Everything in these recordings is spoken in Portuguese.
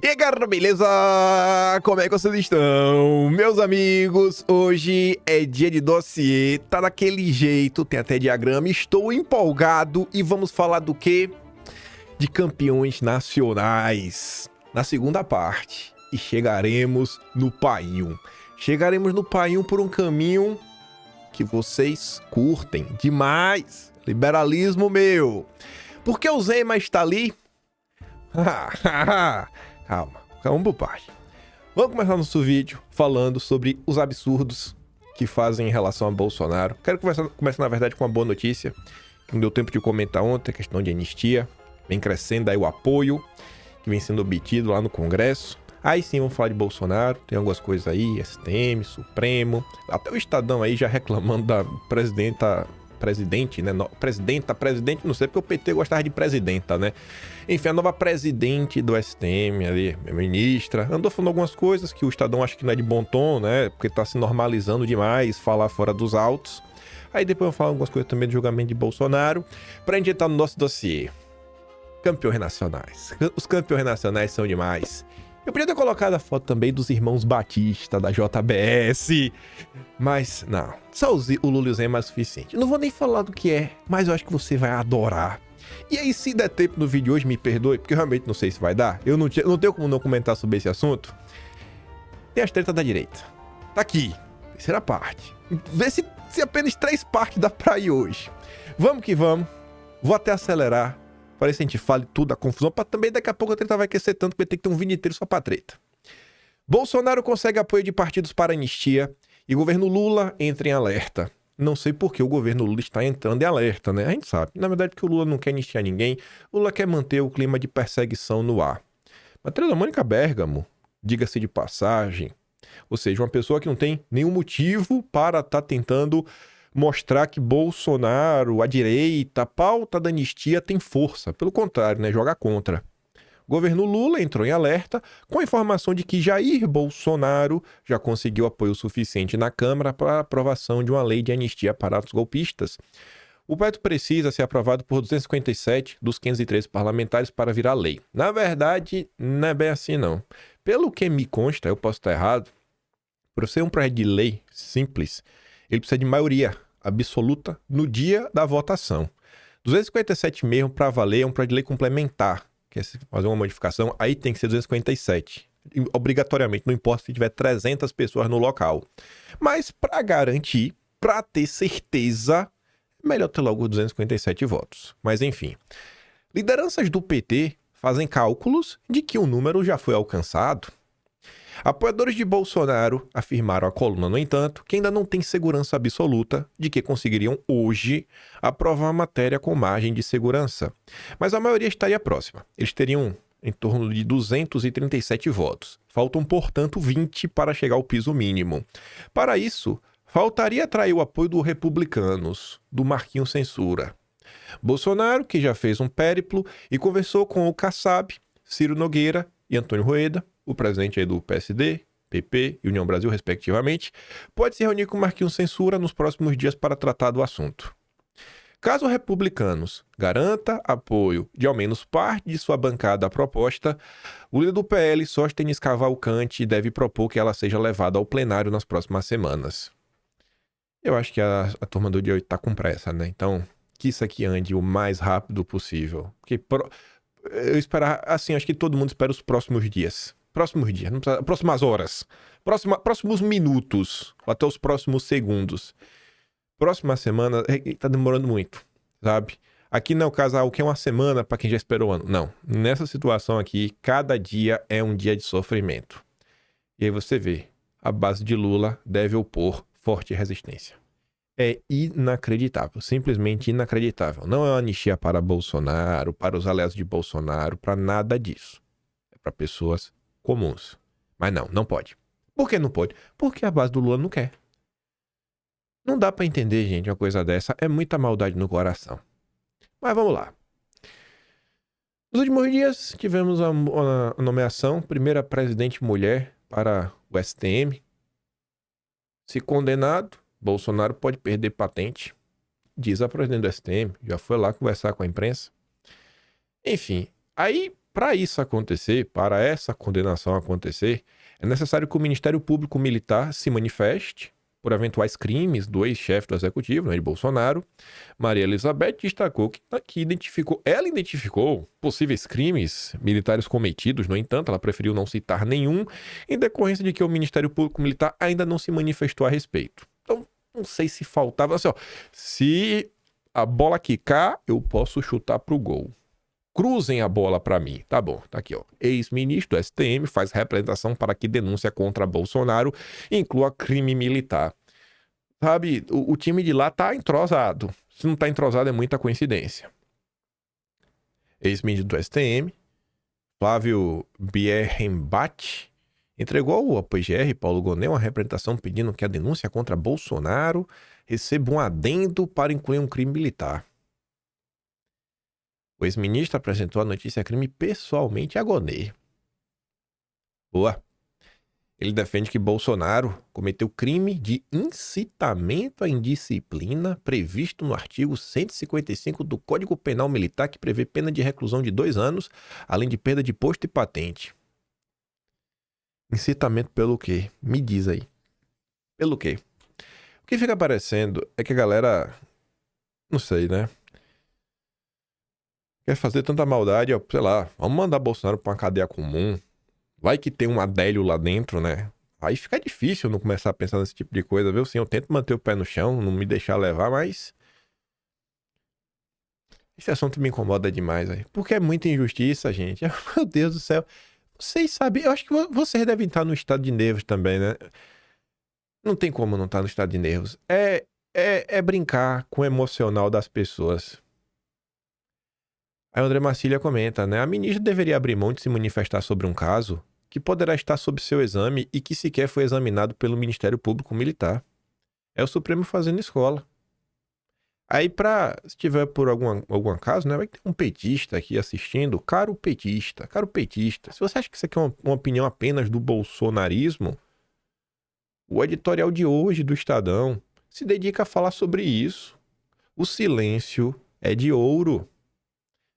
E aí, galera, beleza? Como é que vocês estão? Meus amigos, hoje é dia de dossiê, tá daquele jeito, tem até diagrama, estou empolgado e vamos falar do quê? De campeões nacionais, na segunda parte, e chegaremos no Painho. Chegaremos no Painho por um caminho que vocês curtem demais, liberalismo meu. Porque o Zema está ali? Calma por parte. Vamos começar nosso vídeo falando sobre os absurdos que fazem em relação a Bolsonaro. Quero começar na verdade, com uma boa notícia, que não deu tempo de comentar ontem, a questão de anistia. Vem crescendo aí o apoio que vem sendo obtido lá no Congresso. Aí sim, vamos falar de Bolsonaro, tem algumas coisas aí, STM, Supremo, até o Estadão aí já reclamando da presidente, né? Presidente, não sei, porque o PT gostava de presidenta, né? Enfim, a nova presidente do STM ali, minha ministra, andou falando algumas coisas que o Estadão acha que não é de bom tom, né? Porque tá se normalizando demais falar fora dos autos. Aí depois eu vou falar algumas coisas também do julgamento de Bolsonaro, pra gente entrar no nosso dossiê. Campeões nacionais. Os campeões nacionais são demais. Eu podia ter colocado a foto também dos irmãos Batista, da JBS, mas não, só o Lula e o Zema é suficiente. Não vou nem falar do que é, mas eu acho que você vai adorar. E aí, se der tempo no vídeo hoje, me perdoe, porque eu realmente não sei se vai dar. Eu não tenho como não comentar sobre esse assunto. Tem as tretas da direita. Tá aqui, terceira parte. Vê se apenas 3 partes dá pra ir hoje. Vamos que vamos. Vou até acelerar. Parece que a gente fale tudo, a confusão, pra também daqui a pouco a treta vai aquecer tanto que vai ter que ter um vídeo inteiro só pra treta. Bolsonaro consegue apoio de partidos para anistia e governo Lula entra em alerta. Não sei por que o governo Lula está entrando em alerta, né? A gente sabe. Na verdade, porque o Lula não quer anistiar ninguém, o Lula quer manter o clima de perseguição no ar. Matéria da Mônica Bergamo, diga-se de passagem, ou seja, uma pessoa que não tem nenhum motivo para estar tentando mostrar que Bolsonaro, a direita, a pauta da anistia tem força. Pelo contrário, né? Joga contra. O governo Lula entrou em alerta com a informação de que Jair Bolsonaro já conseguiu apoio suficiente na Câmara para a aprovação de uma lei de anistia para atos golpistas. O projeto precisa ser aprovado por 257 dos 513 parlamentares para virar lei. Na verdade, não é bem assim não. Pelo que me consta, eu posso estar errado, por ser um projeto de lei simples, ele precisa de maioria absoluta no dia da votação. 257 mesmo para valer é um projeto de lei complementar, que é fazer uma modificação, aí tem que ser 257. Obrigatoriamente, não importa se tiver 300 pessoas no local. Mas para garantir, para ter certeza, é melhor ter logo 257 votos. Mas enfim, lideranças do PT fazem cálculos de que o número já foi alcançado. Apoiadores de Bolsonaro afirmaram à coluna, no entanto, que ainda não tem segurança absoluta de que conseguiriam hoje aprovar a matéria com margem de segurança. Mas a maioria estaria próxima. Eles teriam em torno de 237 votos. Faltam, portanto, 20 para chegar ao piso mínimo. Para isso, faltaria atrair o apoio dos republicanos, do Marquinhos Censura. Bolsonaro, que já fez um périplo e conversou com o Kassab, Ciro Nogueira e Antônio Rueda, o presidente aí do PSD, PP e União Brasil, respectivamente, pode se reunir com Marquinhos Censura nos próximos dias para tratar do assunto. Caso republicanos garanta apoio de ao menos parte de sua bancada à proposta, o líder do PL, Sóstenes Cavalcante, deve propor que ela seja levada ao plenário nas próximas semanas. Eu acho que a turma do dia 8 tá com pressa, né? Então, que isso aqui ande o mais rápido possível. Porque eu esperar, assim, acho que todo mundo espera os próximos dias. Não precisa, próximas horas, próximos minutos, até os próximos segundos. Próxima semana, tá demorando muito, sabe? Aqui não é o caso, o que é uma semana para quem já esperou um ano. Não, nessa situação aqui, cada dia é um dia de sofrimento. E aí você vê, a base de Lula deve opor forte resistência. É inacreditável, simplesmente inacreditável. Não é uma anistia para Bolsonaro, para os aliados de Bolsonaro, para nada disso. É para pessoas comuns. Mas não pode. Por que não pode? Porque a base do Lula não quer. Não dá pra entender, gente, uma coisa dessa. É muita maldade no coração. Mas vamos lá. Nos últimos dias, tivemos a nomeação, primeira presidente mulher para o STM. Se condenado, Bolsonaro pode perder patente. Diz a presidente do STM. Já foi lá conversar com a imprensa. Enfim, aí para isso acontecer, para essa condenação acontecer, é necessário que o Ministério Público Militar se manifeste por eventuais crimes do ex-chefe do Executivo, Jair Bolsonaro. Maria Elizabeth destacou que ela identificou possíveis crimes militares cometidos, no entanto, ela preferiu não citar nenhum, em decorrência de que o Ministério Público Militar ainda não se manifestou a respeito. Então, não sei se faltava assim, ó, se a bola quicar, eu posso chutar pro gol. Cruzem a bola para mim. Tá bom, tá aqui, ó. Ex-ministro do STM faz representação para que denúncia contra Bolsonaro inclua crime militar. Sabe, o time de lá tá entrosado. Se não tá entrosado é muita coincidência. Ex-ministro do STM, Flávio Bierrenbach, entregou ao PGR Paulo Gonet uma representação pedindo que a denúncia contra Bolsonaro receba um adendo para incluir um crime militar. O ex-ministro apresentou a notícia-crime pessoalmente a Gonet. Boa. Ele defende que Bolsonaro cometeu crime de incitamento à indisciplina previsto no artigo 155 do Código Penal Militar, que prevê pena de reclusão de 2 anos, além de perda de posto e patente. Incitamento pelo quê? Me diz aí. Pelo quê? O que fica parecendo é que a galera... Não sei, né? Quer fazer tanta maldade, ó, sei lá, vamos mandar Bolsonaro pra uma cadeia comum. Vai que tem um Adélio lá dentro, né? Aí fica difícil não começar a pensar nesse tipo de coisa, viu? Sim, eu tento manter o pé no chão, não me deixar levar, mas... Esse assunto me incomoda demais, aí. Porque é muita injustiça, gente. Meu Deus do céu. Vocês sabem, eu acho que vocês devem estar no estado de nervos também, né? Não tem como não estar no estado de nervos. É brincar com o emocional das pessoas. Aí o André Marcília comenta, né? A ministra deveria abrir mão de se manifestar sobre um caso que poderá estar sob seu exame e que sequer foi examinado pelo Ministério Público Militar. É o Supremo fazendo escola. Aí, se tiver por algum caso, né? Vai ter um petista aqui assistindo. Caro petista. Se você acha que isso aqui é uma opinião apenas do bolsonarismo, o editorial de hoje do Estadão se dedica a falar sobre isso. O silêncio é de ouro.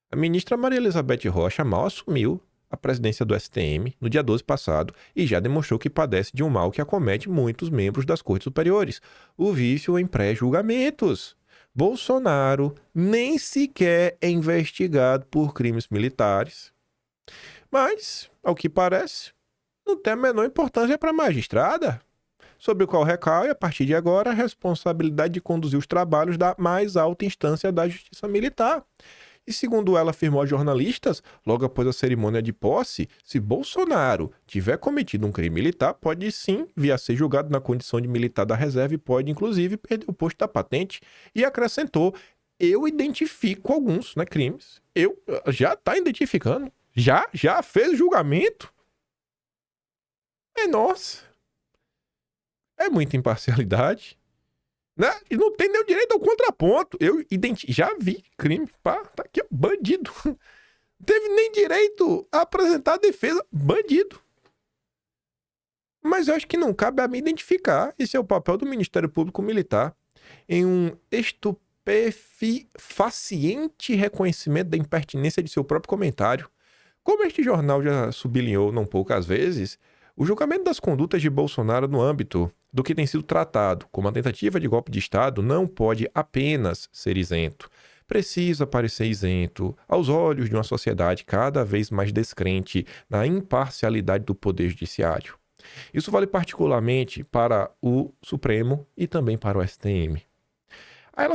A ministra Maria Elizabeth Rocha mal assumiu a presidência do STM no dia 12 passado e já demonstrou que padece de um mal que acomete muitos membros das cortes superiores, o vício em pré-julgamentos. Bolsonaro nem sequer é investigado por crimes militares. Mas, ao que parece, não tem a menor importância para a magistrada, sobre o qual recai, a partir de agora, a responsabilidade de conduzir os trabalhos da mais alta instância da Justiça Militar. E segundo ela afirmou a jornalistas, logo após a cerimônia de posse, se Bolsonaro tiver cometido um crime militar, pode sim vir a ser julgado na condição de militar da reserva e pode, inclusive, perder o posto da patente. E acrescentou, eu identifico alguns, né, crimes. Já está identificando. Já fez julgamento. Nossa. É muita imparcialidade. Né? E não tem nem o direito ao contraponto. Eu já vi crime. Pá, tá aqui, ó, bandido. Não teve nem direito a apresentar a defesa. Bandido. Mas eu acho que não cabe a mim identificar. Esse é o papel do Ministério Público Militar em um estupefaciente reconhecimento da impertinência de seu próprio comentário. Como este jornal já sublinhou não poucas vezes, o julgamento das condutas de Bolsonaro no âmbito do que tem sido tratado como a tentativa de golpe de Estado não pode apenas ser isento. Precisa parecer isento aos olhos de uma sociedade cada vez mais descrente na imparcialidade do Poder Judiciário. Isso vale particularmente para o Supremo e também para o STM. Aí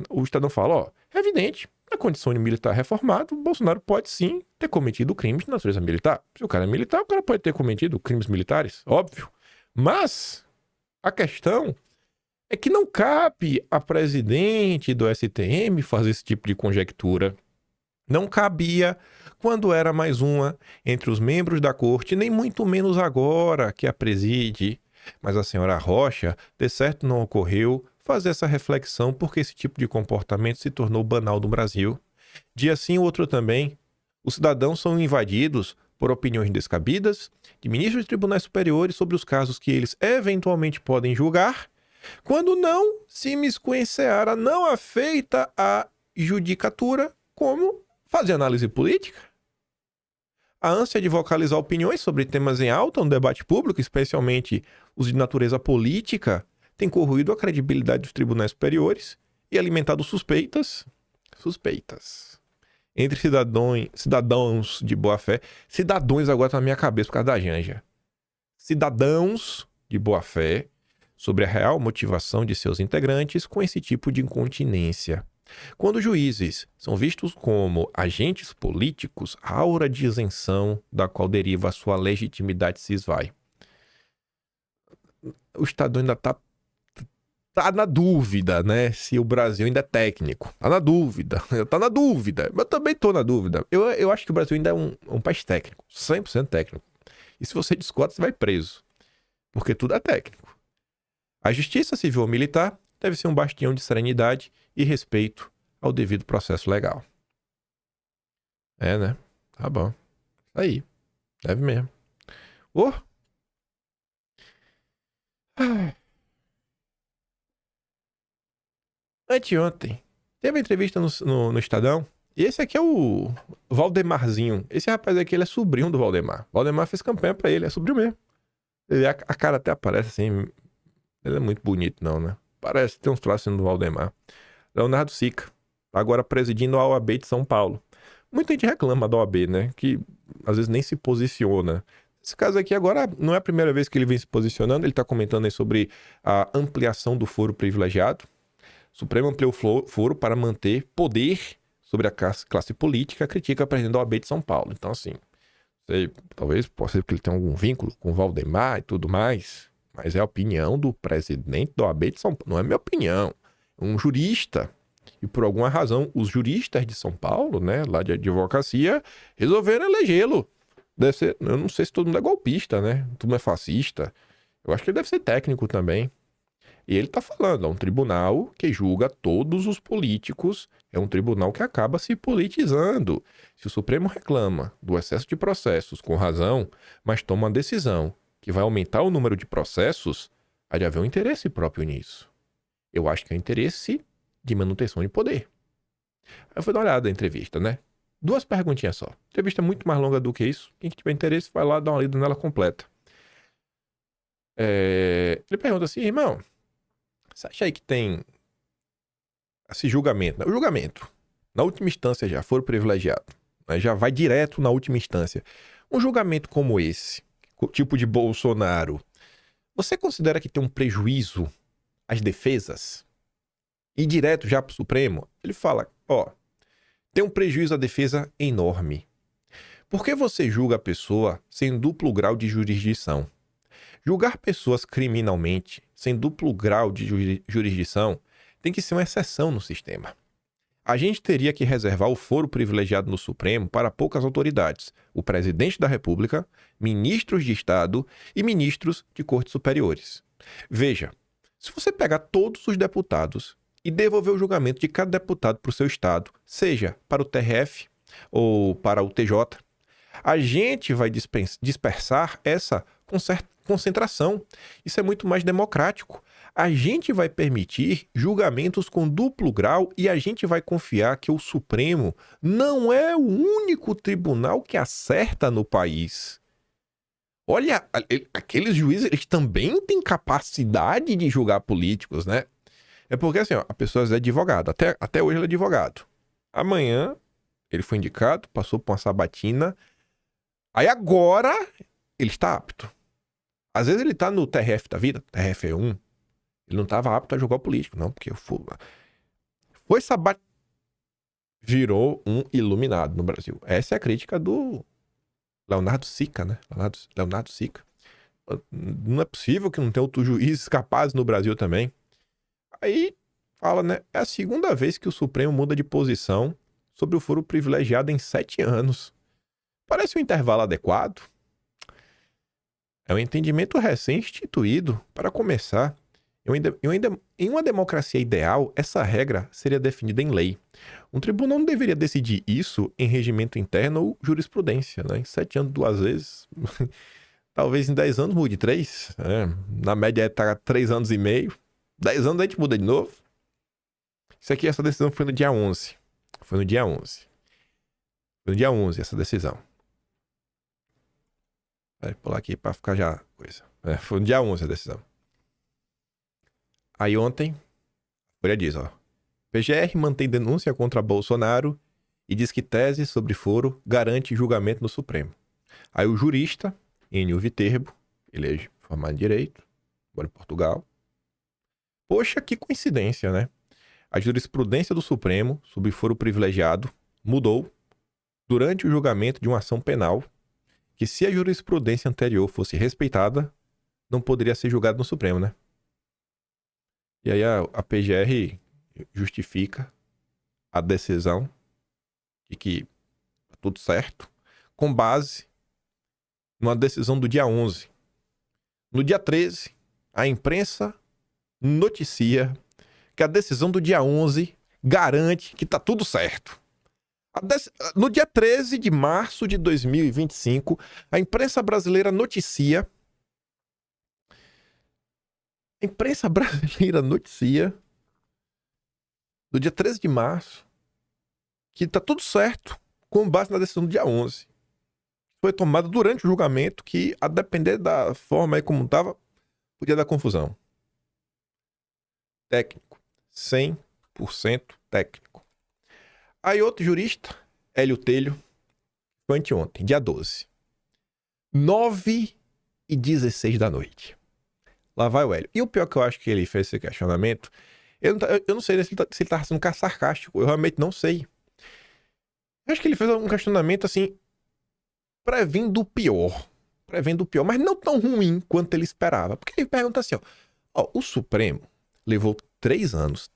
o Estadão fala, ó, é evidente, na condição de militar reformado, Bolsonaro pode sim ter cometido crimes de natureza militar. Se o cara é militar, o cara pode ter cometido crimes militares, óbvio. Mas a questão é que não cabe a presidente do STM fazer esse tipo de conjectura. Não cabia quando era mais uma entre os membros da corte, nem muito menos agora que a preside. Mas a senhora Rocha, de certo não ocorreu fazer essa reflexão porque esse tipo de comportamento se tornou banal no Brasil. Dia sim, outro também. Os cidadãos são invadidos por opiniões descabidas de ministros de tribunais superiores sobre os casos que eles eventualmente podem julgar, quando não se imiscuem em seara não afeita à judicatura, como fazer análise política. A ânsia de vocalizar opiniões sobre temas em alta no debate público, especialmente os de natureza política, tem corroído a credibilidade dos tribunais superiores e alimentado suspeitas entre cidadãos de boa-fé. Cidadãos agora tá na minha cabeça por causa da Janja. Cidadãos de boa-fé sobre a real motivação de seus integrantes com esse tipo de incontinência. Quando juízes são vistos como agentes políticos, a aura de isenção da qual deriva a sua legitimidade se esvai. O Estado ainda tá na dúvida, né? Se o Brasil ainda é técnico. Tá na dúvida. Eu também tô na dúvida. Eu acho que o Brasil ainda é um país técnico. 100% técnico. E se você discorda, você vai preso. Porque tudo é técnico. A justiça civil ou militar deve ser um bastião de serenidade e respeito ao devido processo legal. É, né? Tá bom. Aí. Deve mesmo. Oh! Anteontem, teve uma entrevista no Estadão. E esse aqui é o Valdemarzinho. Esse rapaz aqui, ele é sobrinho do Valdemar. Valdemar fez campanha pra ele, é sobrinho mesmo. A cara até aparece assim. Ele é muito bonito, não, né? Parece, tem uns traços do Valdemar. Leonardo Sica, agora presidindo a OAB de São Paulo. Muita gente reclama da OAB, né? Que às vezes nem se posiciona. Esse caso aqui agora não é a primeira vez que ele vem se posicionando. Ele tá comentando aí sobre a ampliação do foro privilegiado. O Supremo ampliou o foro para manter poder sobre a classe política, critica a presidente da OAB de São Paulo. Então, assim, talvez possa ser que ele tenha algum vínculo com o Valdemar e tudo mais, mas é a opinião do presidente da OAB de São Paulo. Não é minha opinião. Um jurista. E por alguma razão, os juristas de São Paulo, né, lá de advocacia, resolveram elegê-lo. Deve ser, eu não sei se todo mundo é golpista, né? Todo mundo é fascista. Eu acho que ele deve ser técnico também. E ele tá falando, é um tribunal que julga todos os políticos, é um tribunal que acaba se politizando. Se o Supremo reclama do excesso de processos com razão, mas toma uma decisão que vai aumentar o número de processos, há de haver um interesse próprio nisso. Eu acho que é um interesse de manutenção de poder. Aí eu fui dar uma olhada na entrevista, né? 2 perguntinhas só. A entrevista é muito mais longa do que isso. Quem tiver interesse, vai lá dar uma lida nela completa. Ele pergunta assim, irmão, você acha aí que tem esse julgamento, né? O julgamento, na última instância já, foro privilegiado, né? Já vai direto na última instância. Um julgamento como esse, tipo de Bolsonaro, você considera que tem um prejuízo às defesas? E direto já pro Supremo? Ele fala, tem um prejuízo à defesa enorme. Por que você julga a pessoa sem duplo grau de jurisdição? Julgar pessoas criminalmente sem duplo grau de jurisdição tem que ser uma exceção no sistema. A gente teria que reservar o foro privilegiado no Supremo para poucas autoridades, o presidente da República, ministros de Estado e ministros de cortes superiores. Veja, se você pegar todos os deputados e devolver o julgamento de cada deputado para o seu estado, seja para o TRF ou para o TJ, a gente vai dispersar essa concentração. Isso é muito mais democrático. A gente vai permitir julgamentos com duplo grau e a gente vai confiar que o Supremo não é o único tribunal que acerta no país. Olha, aqueles juízes, eles também têm capacidade de julgar políticos, né? É porque assim, a pessoa é advogado. Até hoje ele é advogado. Amanhã ele foi indicado, passou por uma sabatina. Aí agora ele está apto. Às vezes ele está no TRF da vida, TRF1. Ele não estava apto a julgar o político, não, porque foi sabatina. Virou um iluminado no Brasil. Essa é a crítica do Leonardo Sica, né? Leonardo Sica. Não é possível que não tenha outros juízes capazes no Brasil também. Aí fala, né? É a segunda vez que o Supremo muda de posição sobre o foro privilegiado em 7 anos. Parece um intervalo adequado. É um entendimento recém-instituído. Para começar, em uma democracia ideal, essa regra seria definida em lei. Um tribunal não deveria decidir isso em regimento interno ou jurisprudência, né? Em 7 anos, 2 vezes. Talvez em 10 anos mude 3. Na média tá 3 anos e meio. 10 anos a gente muda de novo. Essa decisão foi no dia 11. Foi no dia 11 essa decisão. Vou pular aqui pra ficar já coisa. Foi no dia 11 a decisão. Aí ontem, a Folha diz, ó. PGR mantém denúncia contra Bolsonaro e diz que tese sobre foro garante julgamento no Supremo. Aí o jurista, Enio Viterbo, ele é formado em Direito, mora em Portugal. Poxa, que coincidência, né? A jurisprudência do Supremo sobre foro privilegiado mudou durante o julgamento de uma ação penal que, se a jurisprudência anterior fosse respeitada, não poderia ser julgado no Supremo, né? E aí a PGR justifica a decisão de que tá tudo certo com base numa decisão do dia 11. No dia 13, a imprensa noticia que a decisão do dia 11 garante que tá tudo certo. No dia 13 de março de 2025, a imprensa brasileira noticia... no dia 13 de março, que tá tudo certo com base na decisão do dia 11. Foi tomada durante o julgamento que, a depender da forma aí como tava, podia dar confusão. Técnico. 100% técnico. Aí outro jurista, Hélio Telho, foi anteontem, dia 12. 9h16 da noite. Lá vai o Hélio. E o pior que eu acho que ele fez esse questionamento, eu não sei se ele tá sendo sarcástico, eu realmente não sei. Eu acho que ele fez um questionamento assim, prevendo o pior, mas não tão ruim quanto ele esperava. Porque ele pergunta assim, ó, o Supremo levou 3 anos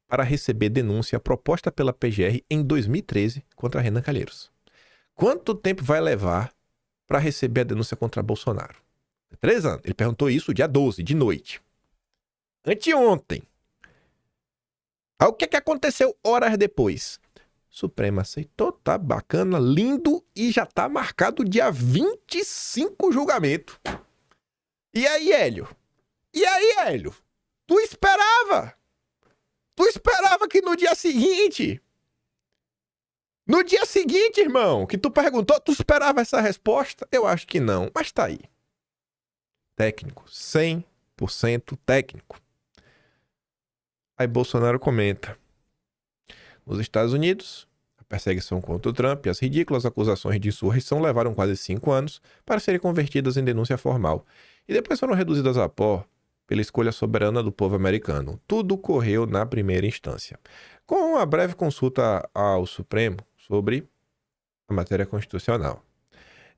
para receber denúncia proposta pela PGR em 2013 contra Renan Calheiros. Quanto tempo vai levar para receber a denúncia contra Bolsonaro? 3 anos. Ele perguntou isso dia 12, de noite. Anteontem. Aí o que aconteceu horas depois? Supremo aceitou, tá bacana, lindo, e já tá marcado dia 25 o julgamento. E aí, Hélio? Tu esperava que no dia seguinte, irmão, que tu perguntou, tu esperava essa resposta? Eu acho que não, mas tá aí. Técnico, 100% técnico. Aí Bolsonaro comenta. Nos Estados Unidos, a perseguição contra o Trump e as ridículas acusações de insurreição levaram quase 5 anos para serem convertidas em denúncia formal. E depois foram reduzidas a pó pela escolha soberana do povo americano. Tudo correu na primeira instância. Com uma breve consulta ao Supremo sobre a matéria constitucional.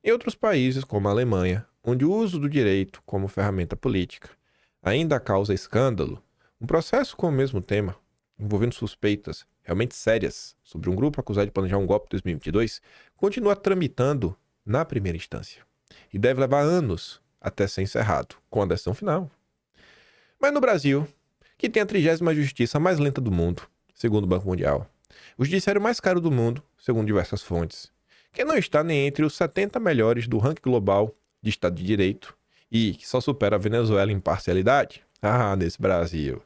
Em outros países, como a Alemanha, onde o uso do direito como ferramenta política ainda causa escândalo, um processo com o mesmo tema, envolvendo suspeitas realmente sérias sobre um grupo acusado de planejar um golpe em 2022, continua tramitando na primeira instância. E deve levar anos até ser encerrado, com a decisão final. Mas no Brasil, que tem a 30ª justiça mais lenta do mundo, segundo o Banco Mundial, o judiciário mais caro do mundo, segundo diversas fontes, que não está nem entre os 70 melhores do ranking global de Estado de Direito e que só supera a Venezuela em parcialidade, nesse Brasil,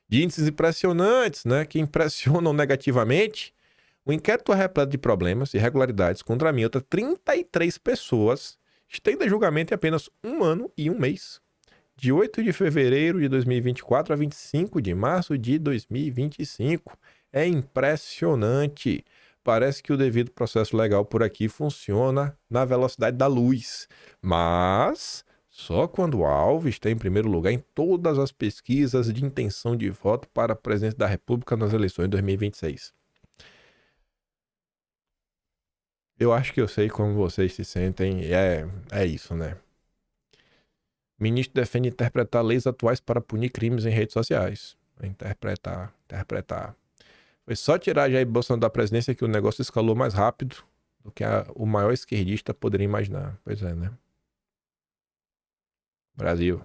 de índices impressionantes, né, que impressionam negativamente, o inquérito é repleto de problemas e irregularidades contra mim. Outras 33 pessoas estendem julgamento em apenas 1 ano e 1 mês. De 8 de fevereiro de 2024 a 25 de março de 2025. É impressionante. Parece que o devido processo legal por aqui funciona na velocidade da luz. Mas só quando o alvo está em primeiro lugar em todas as pesquisas de intenção de voto para a presidência da República nas eleições de 2026. Eu acho que eu sei como vocês se sentem. É isso, né? Ministro defende interpretar leis atuais para punir crimes em redes sociais. Interpretar. Foi só tirar Jair Bolsonaro da presidência que o negócio escalou mais rápido do que o maior esquerdista poderia imaginar. Pois é, né? Brasil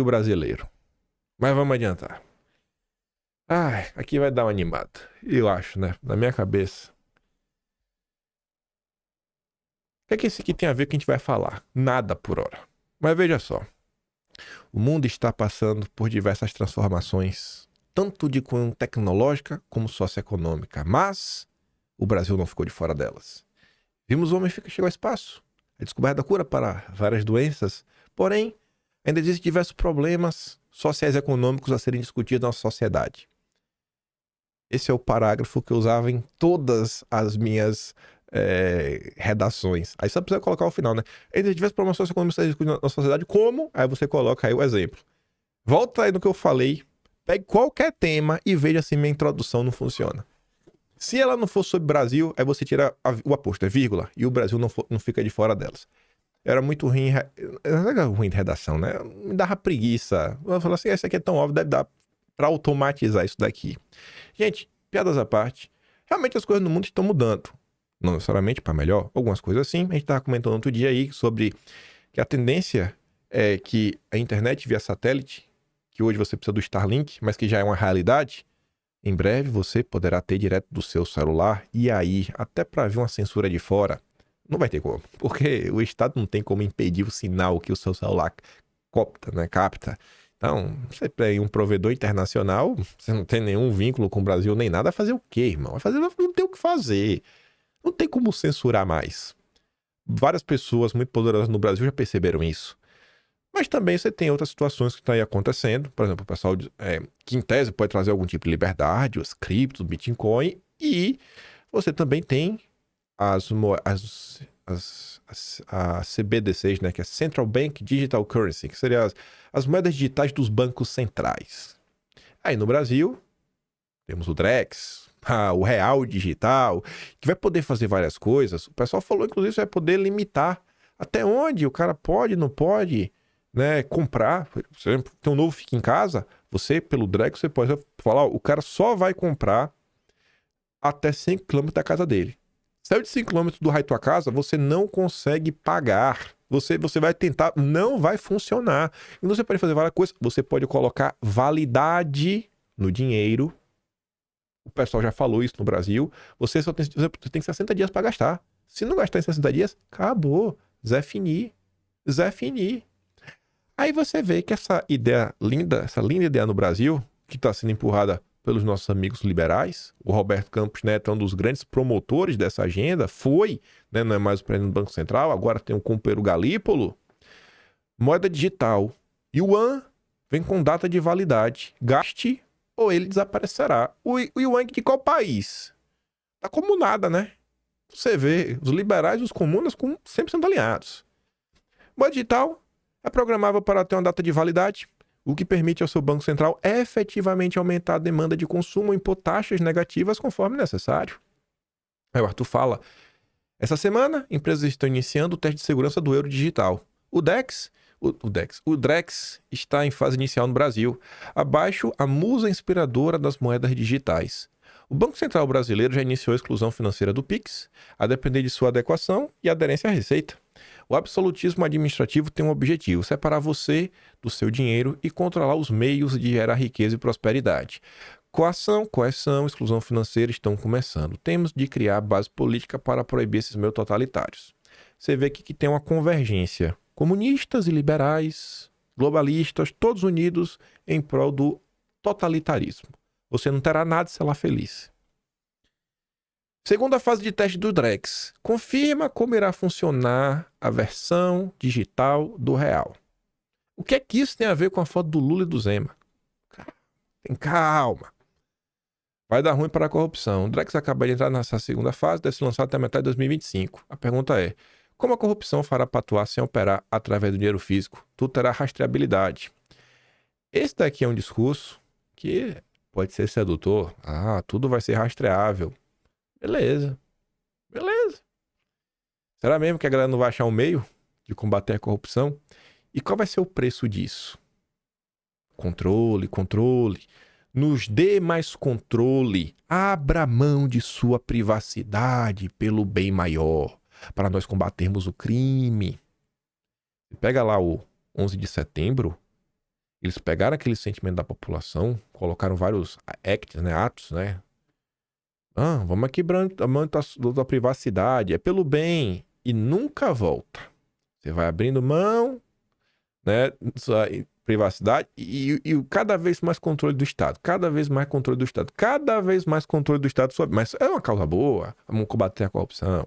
brasileiro. Mas vamos adiantar. Aqui vai dar uma animada. Eu acho, né? Na minha cabeça. O que isso aqui tem a ver com o que a gente vai falar? Nada por hora. Mas veja só. O mundo está passando por diversas transformações, tanto de cunho tecnológica como socioeconômica. Mas o Brasil não ficou de fora delas. Vimos o homem chegar ao espaço, a descoberta da cura para várias doenças. Porém, ainda existem diversos problemas sociais e econômicos a serem discutidos na nossa sociedade. Esse é o parágrafo que eu usava em todas as minhas redações. Aí só precisa colocar o final, né? Ainda diversos problemas socioeconômicos a serem discutidos na sociedade, como? Aí você coloca aí o exemplo. Volta aí no que eu falei, pegue qualquer tema e veja se minha introdução não funciona. Se ela não for sobre Brasil, aí você tira o aposto, é vírgula, e o Brasil não fica de fora delas. Era muito ruim, não era ruim de redação, né? Me dava preguiça. Eu falava assim, isso aqui é tão óbvio, deve dar pra automatizar isso daqui. Gente, piadas à parte, realmente as coisas no mundo estão mudando. Não necessariamente para melhor, algumas coisas assim. A gente estava comentando outro dia aí sobre que a tendência é que a internet via satélite, que hoje você precisa do Starlink, mas que já é uma realidade, em breve você poderá ter direto do seu celular, e aí, até para ver uma censura de fora, não vai ter como, porque o Estado não tem como impedir o sinal que o seu celular capta. Então, você tem um provedor internacional, você não tem nenhum vínculo com o Brasil nem nada, vai fazer o quê, irmão? Não tem o que fazer. Não tem como censurar mais. Várias pessoas muito poderosas no Brasil já perceberam isso. Mas também você tem outras situações que estão aí acontecendo. Por exemplo, o pessoal que em tese pode trazer algum tipo de liberdade, os criptos, o Bitcoin. E você também tem as CBDCs, né? Que é Central Bank Digital Currency, que seriam as moedas digitais dos bancos centrais. Aí no Brasil, temos o Drex, o Real Digital, que vai poder fazer várias coisas. O pessoal falou, inclusive, que vai poder limitar até onde o cara pode, não pode, né, comprar. Por exemplo, tem um novo Fica em Casa, você, pelo Drex, você pode falar, o cara só vai comprar até 5 km da casa dele. Saiu de 5 km do raio da tua casa, você não consegue pagar. Você vai tentar, não vai funcionar. E você pode fazer várias coisas. Você pode colocar validade no dinheiro. O pessoal já falou isso no Brasil. Você tem 60 dias para gastar. Se não gastar em 60 dias, acabou. Zé fini. Zé fini. Aí você vê que essa ideia linda, essa linda ideia no Brasil, que está sendo empurrada pelos nossos amigos liberais, o Roberto Campos Neto é um dos grandes promotores dessa agenda, né, não é mais o presidente do Banco Central, agora tem o companheiro Galípolo. Moeda digital. Yuan vem com data de validade. Gaste ou ele desaparecerá. O Yuan de qual país? Tá como nada, né? Você vê, os liberais e os comunas sempre sendo alinhados. Moeda digital é programável para ter uma data de validade, o que permite ao seu Banco Central efetivamente aumentar a demanda de consumo e impor taxas negativas conforme necessário. Aí o Arthur fala, essa semana, empresas estão iniciando o teste de segurança do euro digital. O Drex está em fase inicial no Brasil, abaixo a musa inspiradora das moedas digitais. O Banco Central brasileiro já iniciou a exclusão financeira do Pix, a depender de sua adequação e aderência à receita. O absolutismo administrativo tem um objetivo, separar você do seu dinheiro e controlar os meios de gerar riqueza e prosperidade. Coação, exclusão financeira estão começando. Temos de criar base política para proibir esses meios totalitários. Você vê aqui que tem uma convergência. Comunistas e liberais, globalistas, todos unidos em prol do totalitarismo. Você não terá nada de ser lá feliz. Segunda fase de teste do Drex. Confirma como irá funcionar a versão digital do real. O que é que isso tem a ver com a foto do Lula e do Zema? Tem calma. Vai dar ruim para a corrupção. O Drex acaba de entrar nessa segunda fase, deve ser lançado até a metade de 2025. A pergunta é, como a corrupção fará patuar sem operar através do dinheiro físico? Tudo terá rastreabilidade. Esse daqui é um discurso que pode ser sedutor. Tudo vai ser rastreável. Beleza. Será mesmo que a galera não vai achar um meio de combater a corrupção? E qual vai ser o preço disso? Controle. Nos dê mais controle. Abra mão de sua privacidade pelo bem maior, para nós combatermos o crime. Pega lá o 11 de setembro, eles pegaram aquele sentimento da população, colocaram vários atos, né? Vamos quebrando a mão da privacidade, é pelo bem, e nunca volta. Você vai abrindo mão, né, sua privacidade e cada vez mais controle do Estado, mas é uma causa boa, vamos combater a corrupção.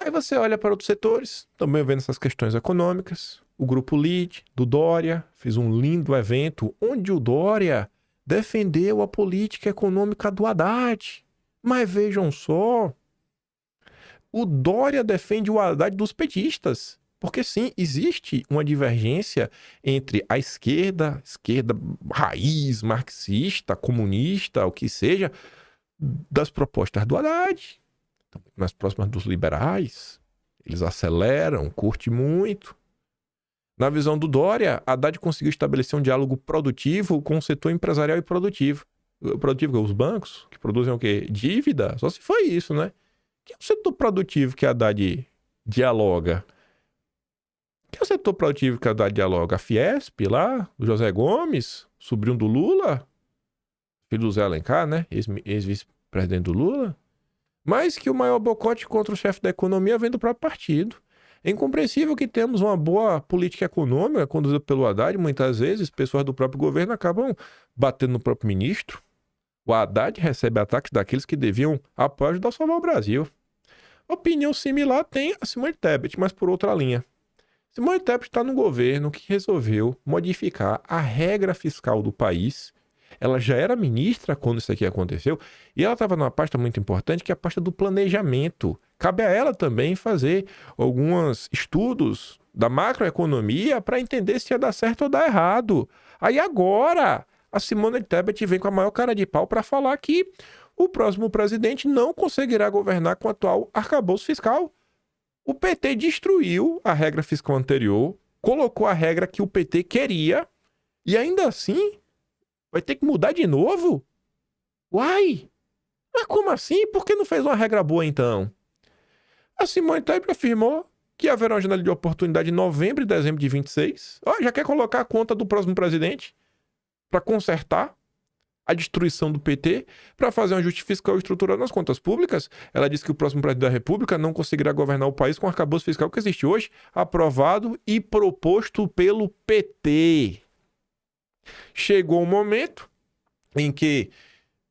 Aí você olha para outros setores, também vendo essas questões econômicas. O Grupo LEAD, do Dória, fez um lindo evento onde o Dória defendeu a política econômica do Haddad. Mas vejam só, o Dória defende o Haddad dos petistas. Porque sim, existe uma divergência entre a esquerda raiz, marxista, comunista, o que seja, das propostas do Haddad. Então, mais próximas dos liberais, eles aceleram, curte muito. Na visão do Dória, Haddad conseguiu estabelecer um diálogo produtivo com o setor empresarial e produtivo. Produtivo, os bancos, que produzem o quê? Dívida? Só se foi isso, né? Que é o setor produtivo que Haddad dialoga? Que é o setor produtivo que Haddad dialoga? A Fiesp lá, o José Gomes, sobrinho do Lula, filho do Zé Alencar, né? Ex-vice-presidente do Lula. Mas que o maior boicote contra o chefe da economia vem do próprio partido. É incompreensível que temos uma boa política econômica conduzida pelo Haddad. Muitas vezes, pessoas do próprio governo acabam batendo no próprio ministro. O Haddad recebe ataques daqueles que deviam apoiar e ajudar a salvar o Brasil. Opinião similar tem a Simone Tebet, mas por outra linha. Simone Tebet está no governo que resolveu modificar a regra fiscal do país. Ela já era ministra quando isso aqui aconteceu e ela estava numa pasta muito importante, que é a pasta do planejamento. Cabe a ela também fazer alguns estudos da macroeconomia para entender se ia dar certo ou dar errado. Aí agora, a Simone Tebet vem com a maior cara de pau para falar que o próximo presidente não conseguirá governar com o atual arcabouço fiscal. O PT destruiu a regra fiscal anterior, colocou a regra que o PT queria e ainda assim vai ter que mudar de novo? Uai! Mas como assim? Por que não fez uma regra boa então? A Simone Tebet afirmou que haverá uma janela de oportunidade em novembro e dezembro de 26. Já quer colocar a conta do próximo presidente para consertar a destruição do PT, para fazer um ajuste fiscal estrutural nas contas públicas. Ela disse que o próximo presidente da República não conseguirá governar o país com o arcabouço fiscal que existe hoje, aprovado e proposto pelo PT. Chegou um momento em que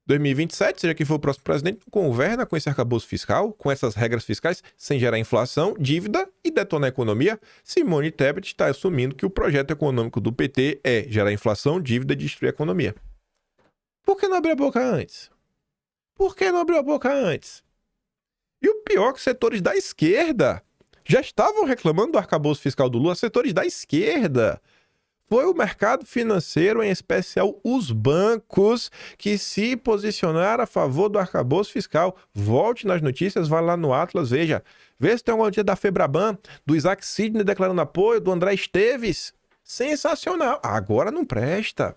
2027, seja quem for o próximo presidente, governa com esse arcabouço fiscal, com essas regras fiscais, sem gerar inflação, dívida e detonar a economia. Simone Tebet está assumindo que o projeto econômico do PT é gerar inflação, dívida e destruir a economia. Por que não abriu a boca antes? Por que não abriu a boca antes? E o pior é que setores da esquerda já estavam reclamando do arcabouço fiscal do Lula, setores da esquerda. Foi o mercado financeiro, em especial os bancos, que se posicionaram a favor do arcabouço fiscal. Volte nas notícias, vá lá no Atlas, veja. Vê se tem alguma notícia da Febraban, do Isaac Sidney declarando apoio, do André Esteves. Sensacional. Agora não presta.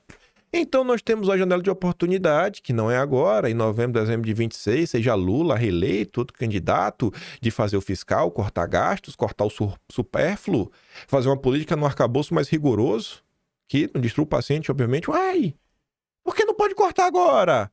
Então nós temos a janela de oportunidade, que não é agora, em novembro, dezembro de 26, seja Lula reeleito, outro candidato, de fazer o fiscal, cortar gastos, cortar o supérfluo, fazer uma política no arcabouço mais rigoroso, que não destrua o paciente, obviamente. Uai, por que não pode cortar agora?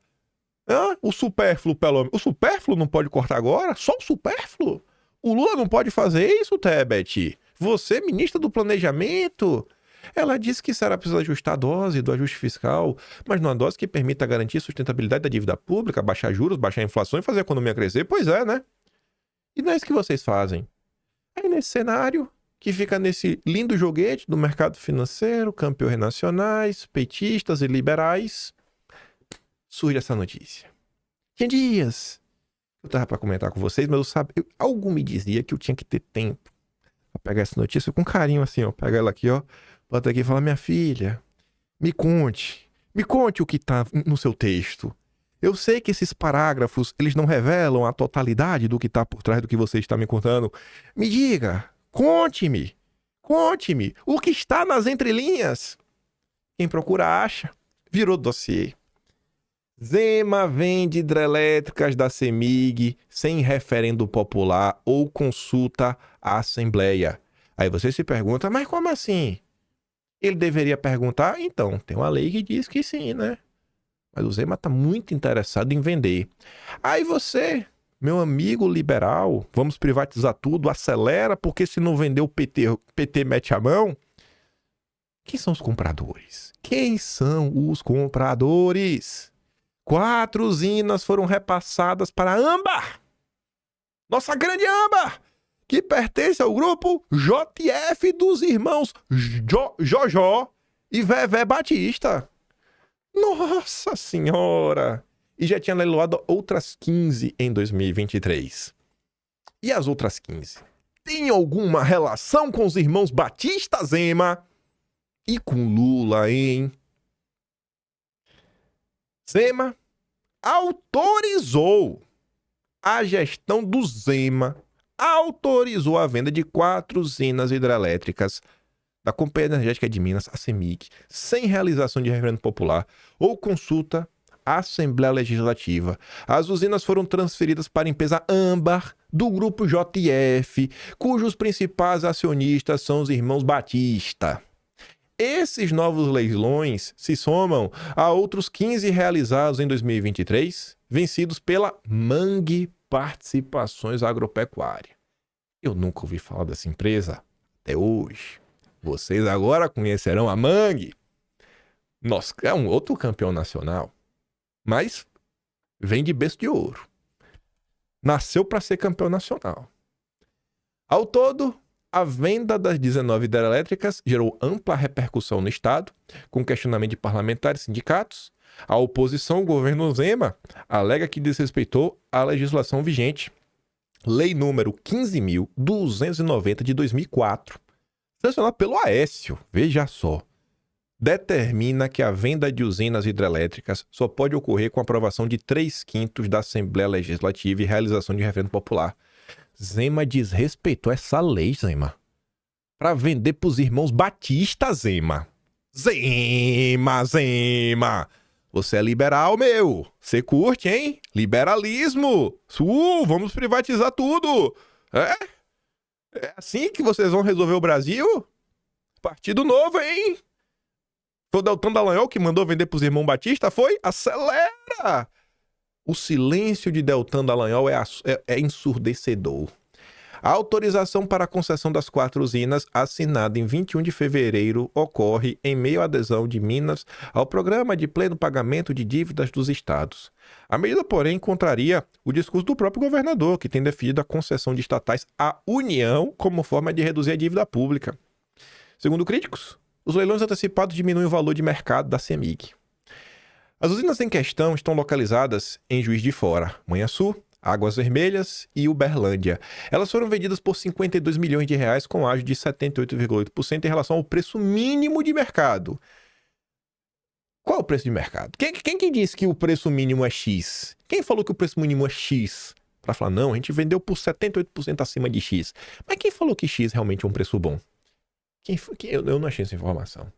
O supérfluo, pelo menos. O supérfluo não pode cortar agora? Só o supérfluo? O Lula não pode fazer isso, Tebet? Você, ministra do Planejamento? Ela disse que será preciso ajustar a dose do ajuste fiscal, mas numa dose que permita garantir a sustentabilidade da dívida pública, baixar juros, baixar a inflação e fazer a economia crescer. Pois é, né? E não é isso que vocês fazem. Aí nesse cenário, que fica nesse lindo joguete do mercado financeiro, campeões nacionais, petistas e liberais, surge essa notícia. Tinha dias. Eu tava para comentar com vocês, mas algo me dizia que eu tinha que ter tempo pra pegar essa notícia com carinho assim, ó. Pega ela aqui, ó. Bota aqui e fala, minha filha, me conte o que tá no seu texto. Eu sei que esses parágrafos, eles não revelam a totalidade do que tá por trás do que você está me contando. Me diga, conte-me, o que está nas entrelinhas. Quem procura acha, virou dossiê. Zema vende hidrelétricas da CEMIG sem referendo popular ou consulta à Assembleia. Aí você se pergunta, mas como assim? Ele deveria perguntar? Então, tem uma lei que diz que sim, né? Mas o Zema está muito interessado em vender. Aí você, meu amigo liberal, vamos privatizar tudo, acelera, porque se não vender o PT mete a mão. Quem são os compradores? 4 usinas foram repassadas para a Âmbar. Nossa grande Âmbar, que pertence ao grupo JF dos irmãos Jojó e Vevé Batista. Nossa Senhora! E já tinha leiloado outras 15 em 2023. E as outras 15? Tem alguma relação com os irmãos Batista, Zema? E com Lula, hein? Zema autorizou a gestão do Zema, autorizou a venda de 4 usinas hidrelétricas da Companhia Energética de Minas, a CEMIG, sem realização de referendo popular ou consulta à Assembleia Legislativa. As usinas foram transferidas para a empresa Âmbar, do grupo JF, cujos principais acionistas são os irmãos Batista. Esses novos leilões se somam a outros 15 realizados em 2023, vencidos pela Mangue Participações Agropecuárias. Eu nunca ouvi falar dessa empresa até hoje. Vocês agora conhecerão a Mangue. Nossa, é um outro campeão nacional, mas vem de berço de ouro. Nasceu para ser campeão nacional. Ao todo, a venda das 19 hidrelétricas gerou ampla repercussão no Estado, com questionamento de parlamentares e sindicatos. A oposição ao governo Zema alega que desrespeitou a legislação vigente. Lei número 15.290 de 2004, sancionada pelo Aécio, veja só, determina que a venda de usinas hidrelétricas só pode ocorrer com aprovação de 3/5 da Assembleia Legislativa e realização de referendo popular. Zema desrespeitou essa lei, Zema, para vender pros irmãos Batista, Zema. Zema! Você é liberal, meu. Você curte, hein? Liberalismo. Vamos privatizar tudo. É assim que vocês vão resolver o Brasil? Partido novo, hein? Foi o Deltan Dallagnol que mandou vender pros irmãos Batista, foi? Acelera! O silêncio de Deltan Dallagnol é ensurdecedor. A autorização para a concessão das 4 usinas, assinada em 21 de fevereiro, ocorre em meio à adesão de Minas ao Programa de Pleno Pagamento de Dívidas dos Estados. A medida, porém, contraria o discurso do próprio governador, que tem defendido a concessão de estatais à União como forma de reduzir a dívida pública. Segundo críticos, os leilões antecipados diminuem o valor de mercado da CEMIG. As usinas em questão estão localizadas em Juiz de Fora, Manhuaçu, Águas Vermelhas e Uberlândia. Elas foram vendidas por R$ 52 milhões com ágio de 78,8% em relação ao preço mínimo de mercado. Qual é o preço de mercado? Quem disse que o preço mínimo é X? Quem falou que o preço mínimo é X? Para falar, não, a gente vendeu por 78% acima de X. Mas quem falou que X realmente é um preço bom? Eu não achei essa informação.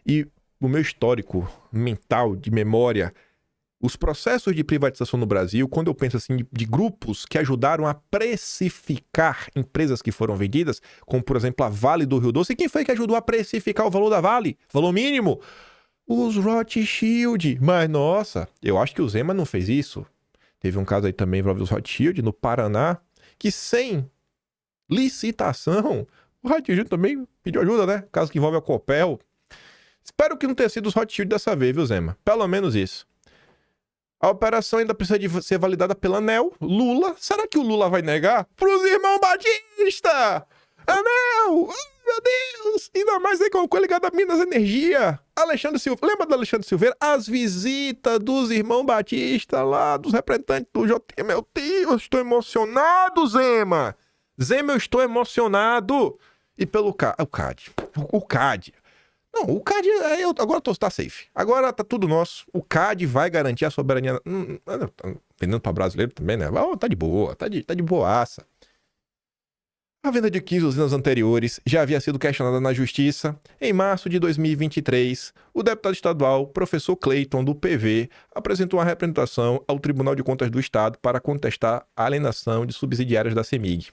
E o meu histórico mental, de memória, os processos de privatização no Brasil, quando eu penso assim de grupos que ajudaram a precificar empresas que foram vendidas, como por exemplo a Vale do Rio Doce, e quem foi que ajudou a precificar o valor da Vale? Valor mínimo? Os Rothschild. Mas nossa, eu acho que o Zema não fez isso. Teve um caso aí também envolvendo os Rothschild no Paraná, que sem licitação, o Rothschild também pediu ajuda, né? Caso que envolve a Copel. Espero que não tenha sido os Rothschild dessa vez, viu, Zema? Pelo menos isso. A operação ainda precisa de ser validada pela ANEEL. Lula, será que o Lula vai negar? Pros irmãos Batista! ANEEL! Oh, meu Deus! Ainda mais aí com o coligado da Minas Energia. Alexandre Silveira, lembra do Alexandre Silveira? As visitas dos irmãos Batista lá, dos representantes do JT. Meu Deus, eu estou emocionado, Zema! Zema, eu estou emocionado! E pelo CAD. O CAD. Não, o CAD, agora tá safe. Agora tá tudo nosso. O CAD vai garantir a soberania. Vendendo pra brasileiro também, né? Tá de boa, tá de boaça. A venda de 15 usinas anteriores já havia sido questionada na Justiça. Em março de 2023, o deputado estadual, professor Cleiton, do PV, apresentou uma representação ao Tribunal de Contas do Estado para contestar a alienação de subsidiárias da CEMIG.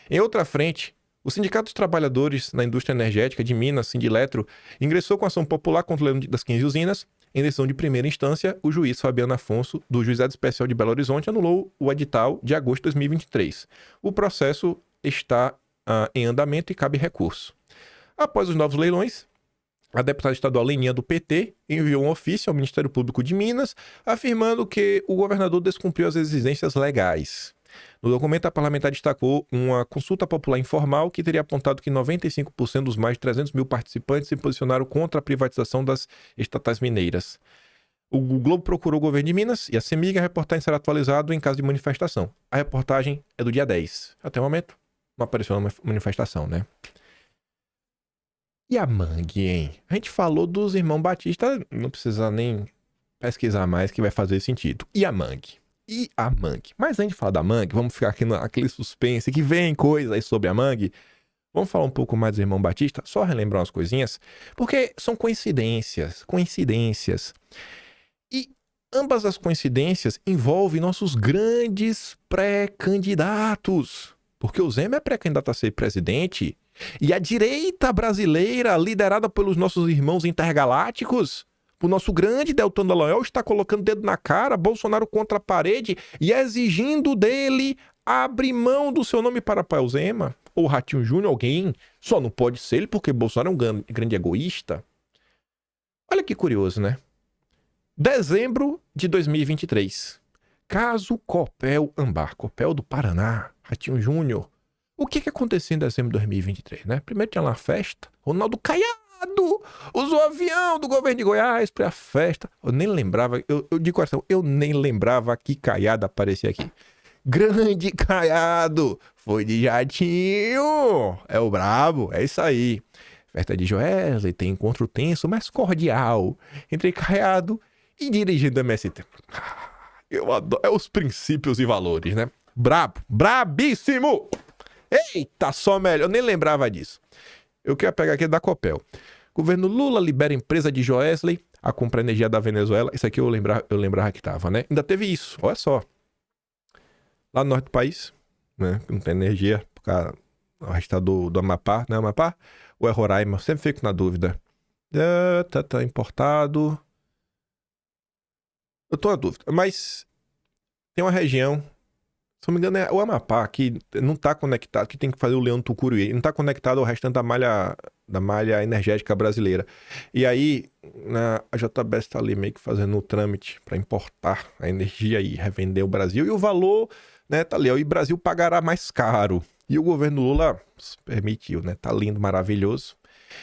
Em outra frente, o Sindicato dos Trabalhadores na Indústria Energética de Minas, Sindiletro, ingressou com ação popular contra o leilão das 15 usinas. Em decisão de primeira instância, o juiz Fabiano Afonso, do Juizado Especial de Belo Horizonte, anulou o edital de agosto de 2023. O processo está em andamento e cabe recurso. Após os novos leilões, a deputada estadual Leninha, do PT, enviou um ofício ao Ministério Público de Minas, afirmando que o governador descumpriu as exigências legais. No documento, a parlamentar destacou uma consulta popular informal que teria apontado que 95% dos mais de 300 mil participantes se posicionaram contra a privatização das estatais mineiras. O Globo procurou o governo de Minas e a CEMIG. A reportagem será atualizada em caso de manifestação. A reportagem é do dia 10. Até o momento, não apareceu uma manifestação, né? E a mangue, hein? A gente falou dos irmãos Batista, não precisa nem pesquisar mais que vai fazer sentido. E a mangue? E a mangue? Mas antes de falar da mangue, vamos ficar aqui naquele suspense que vem coisa aí sobre a mangue. Vamos falar um pouco mais do irmão Batista, só relembrar umas coisinhas, porque são coincidências. E ambas as coincidências envolvem nossos grandes pré-candidatos. Porque o Zema é pré-candidato a ser presidente e a direita brasileira, liderada pelos nossos irmãos intergalácticos, o nosso grande Deltan Dallagnol, está colocando o dedo na cara, Bolsonaro contra a parede e exigindo dele abrir mão do seu nome para apoiar o Zema. Ou Ratinho Júnior, alguém. Só não pode ser ele porque Bolsonaro é um grande egoísta. Olha que curioso, né? Dezembro de 2023. Caso Copel Ambar. Copel do Paraná. Ratinho Júnior. O que aconteceu em dezembro de 2023, né? Primeiro tinha lá a festa. Ronaldo Caiado usou o avião do governo de Goiás para a festa. Eu nem lembrava, eu de coração, eu nem lembrava que Caiado aparecia aqui. Grande Caiado. Foi de jatinho. É o brabo, é isso aí. Festa de Joesley, tem encontro tenso, mas cordial entre Caiado e dirigindo MST. Eu adoro. É os princípios e valores, né? Brabo. Brabíssimo! Eita, só melhor. Eu nem lembrava disso. Eu quero pegar aqui da Copel. Governo Lula libera empresa de Joesley a comprar energia da Venezuela. Isso aqui eu lembrava que tava, né? Ainda teve isso. Olha só. Lá no norte do país, né? Não tem energia. Por causa do resto do Amapá. Não é Amapá? Ou é Roraima? Sempre fico na dúvida. Tá importado. Eu tô na dúvida. Mas tem uma região, se não me engano, é o Amapá, que não tá conectado, que tem que fazer o Leão do Tucuruí. Não tá conectado ao restante da malha energética brasileira. E aí, a JBS tá ali meio que fazendo o trâmite para importar a energia e revender o Brasil. E o valor, né, tá ali. Ó, e o Brasil pagará mais caro. E o governo Lula permitiu, né? Tá lindo, maravilhoso.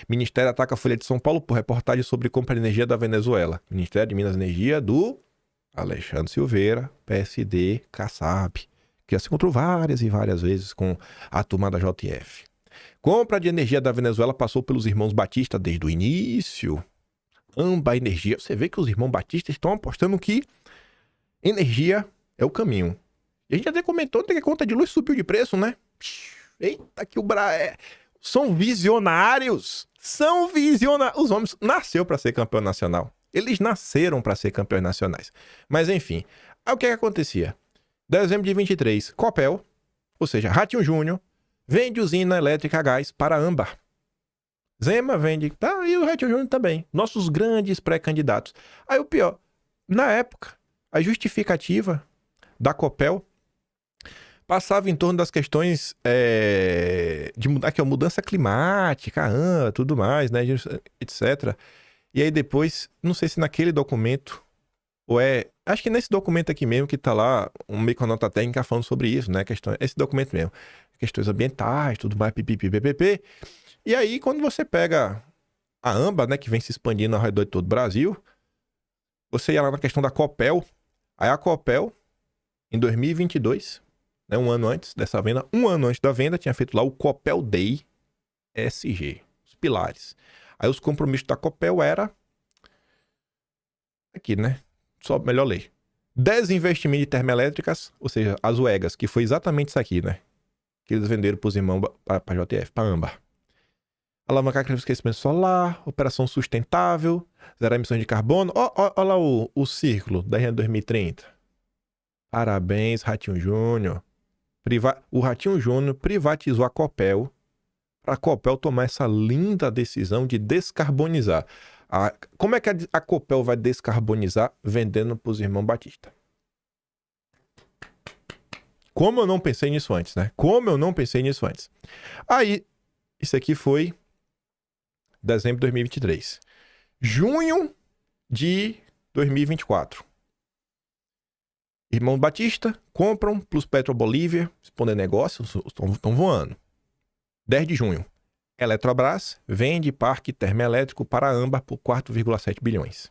Ministério ataca a Folha de São Paulo por reportagem sobre compra de energia da Venezuela. Ministério de Minas e Energia do Alexandre Silveira, PSD, Kassab, que já se encontrou várias e várias vezes com a turma da JF. Compra de energia da Venezuela passou pelos irmãos Batista desde o início. Amba Energia. Você vê que os irmãos Batista estão apostando que energia é o caminho. E a gente até comentou que a conta de luz subiu de preço, né? Eita, que o são visionários. São visionários. Os homens nasceram para ser campeão nacional. Eles nasceram para ser campeões nacionais. Mas enfim, aí o que acontecia? Dezembro de 23, Copel, ou seja, Ratinho Júnior, vende usina elétrica a gás para Âmbar. Zema vende, tá, e o Ratinho Júnior também. Nossos grandes pré-candidatos. Aí o pior, na época, a justificativa da Copel passava em torno das questões de mudança climática, tudo mais, né, etc. E aí depois, não sei se naquele documento, acho que nesse documento aqui mesmo que tá lá, meio com a nota técnica falando sobre isso, né, esse documento mesmo, questões ambientais, tudo mais, pipipi. E aí, quando você pega a Âmbar, né, que vem se expandindo ao redor de todo o Brasil, você ia lá na questão da Copel, aí a Copel, em 2022, né, um ano antes dessa venda, da venda, tinha feito lá o Copel Day SG, os pilares. Aí os compromissos da Copel era aqui, né? Só melhor ler. Desinvestimento de termoelétricas, ou seja, as UEGAs, que foi exatamente isso aqui, né? Que eles venderam para os irmãos, para a JF, para Âmbar. Alavancar crescimento solar, operação sustentável, zerar emissões de carbono. Olha lá o círculo da Agenda 2030. Parabéns, Ratinho Júnior. O Ratinho Júnior privatizou a Copel para a Copel tomar essa linda decisão de descarbonizar. Como é que a Copel vai descarbonizar? Vendendo para os irmãos Batista. Como eu não pensei nisso antes, né? Aí, isso aqui foi dezembro de 2023. Junho de 2024. Irmão Batista compram plus Petrobolívia, Expondo Negócios, estão voando. 10 de junho. Eletrobras vende parque termoelétrico para a Âmbar por 4,7 bilhões.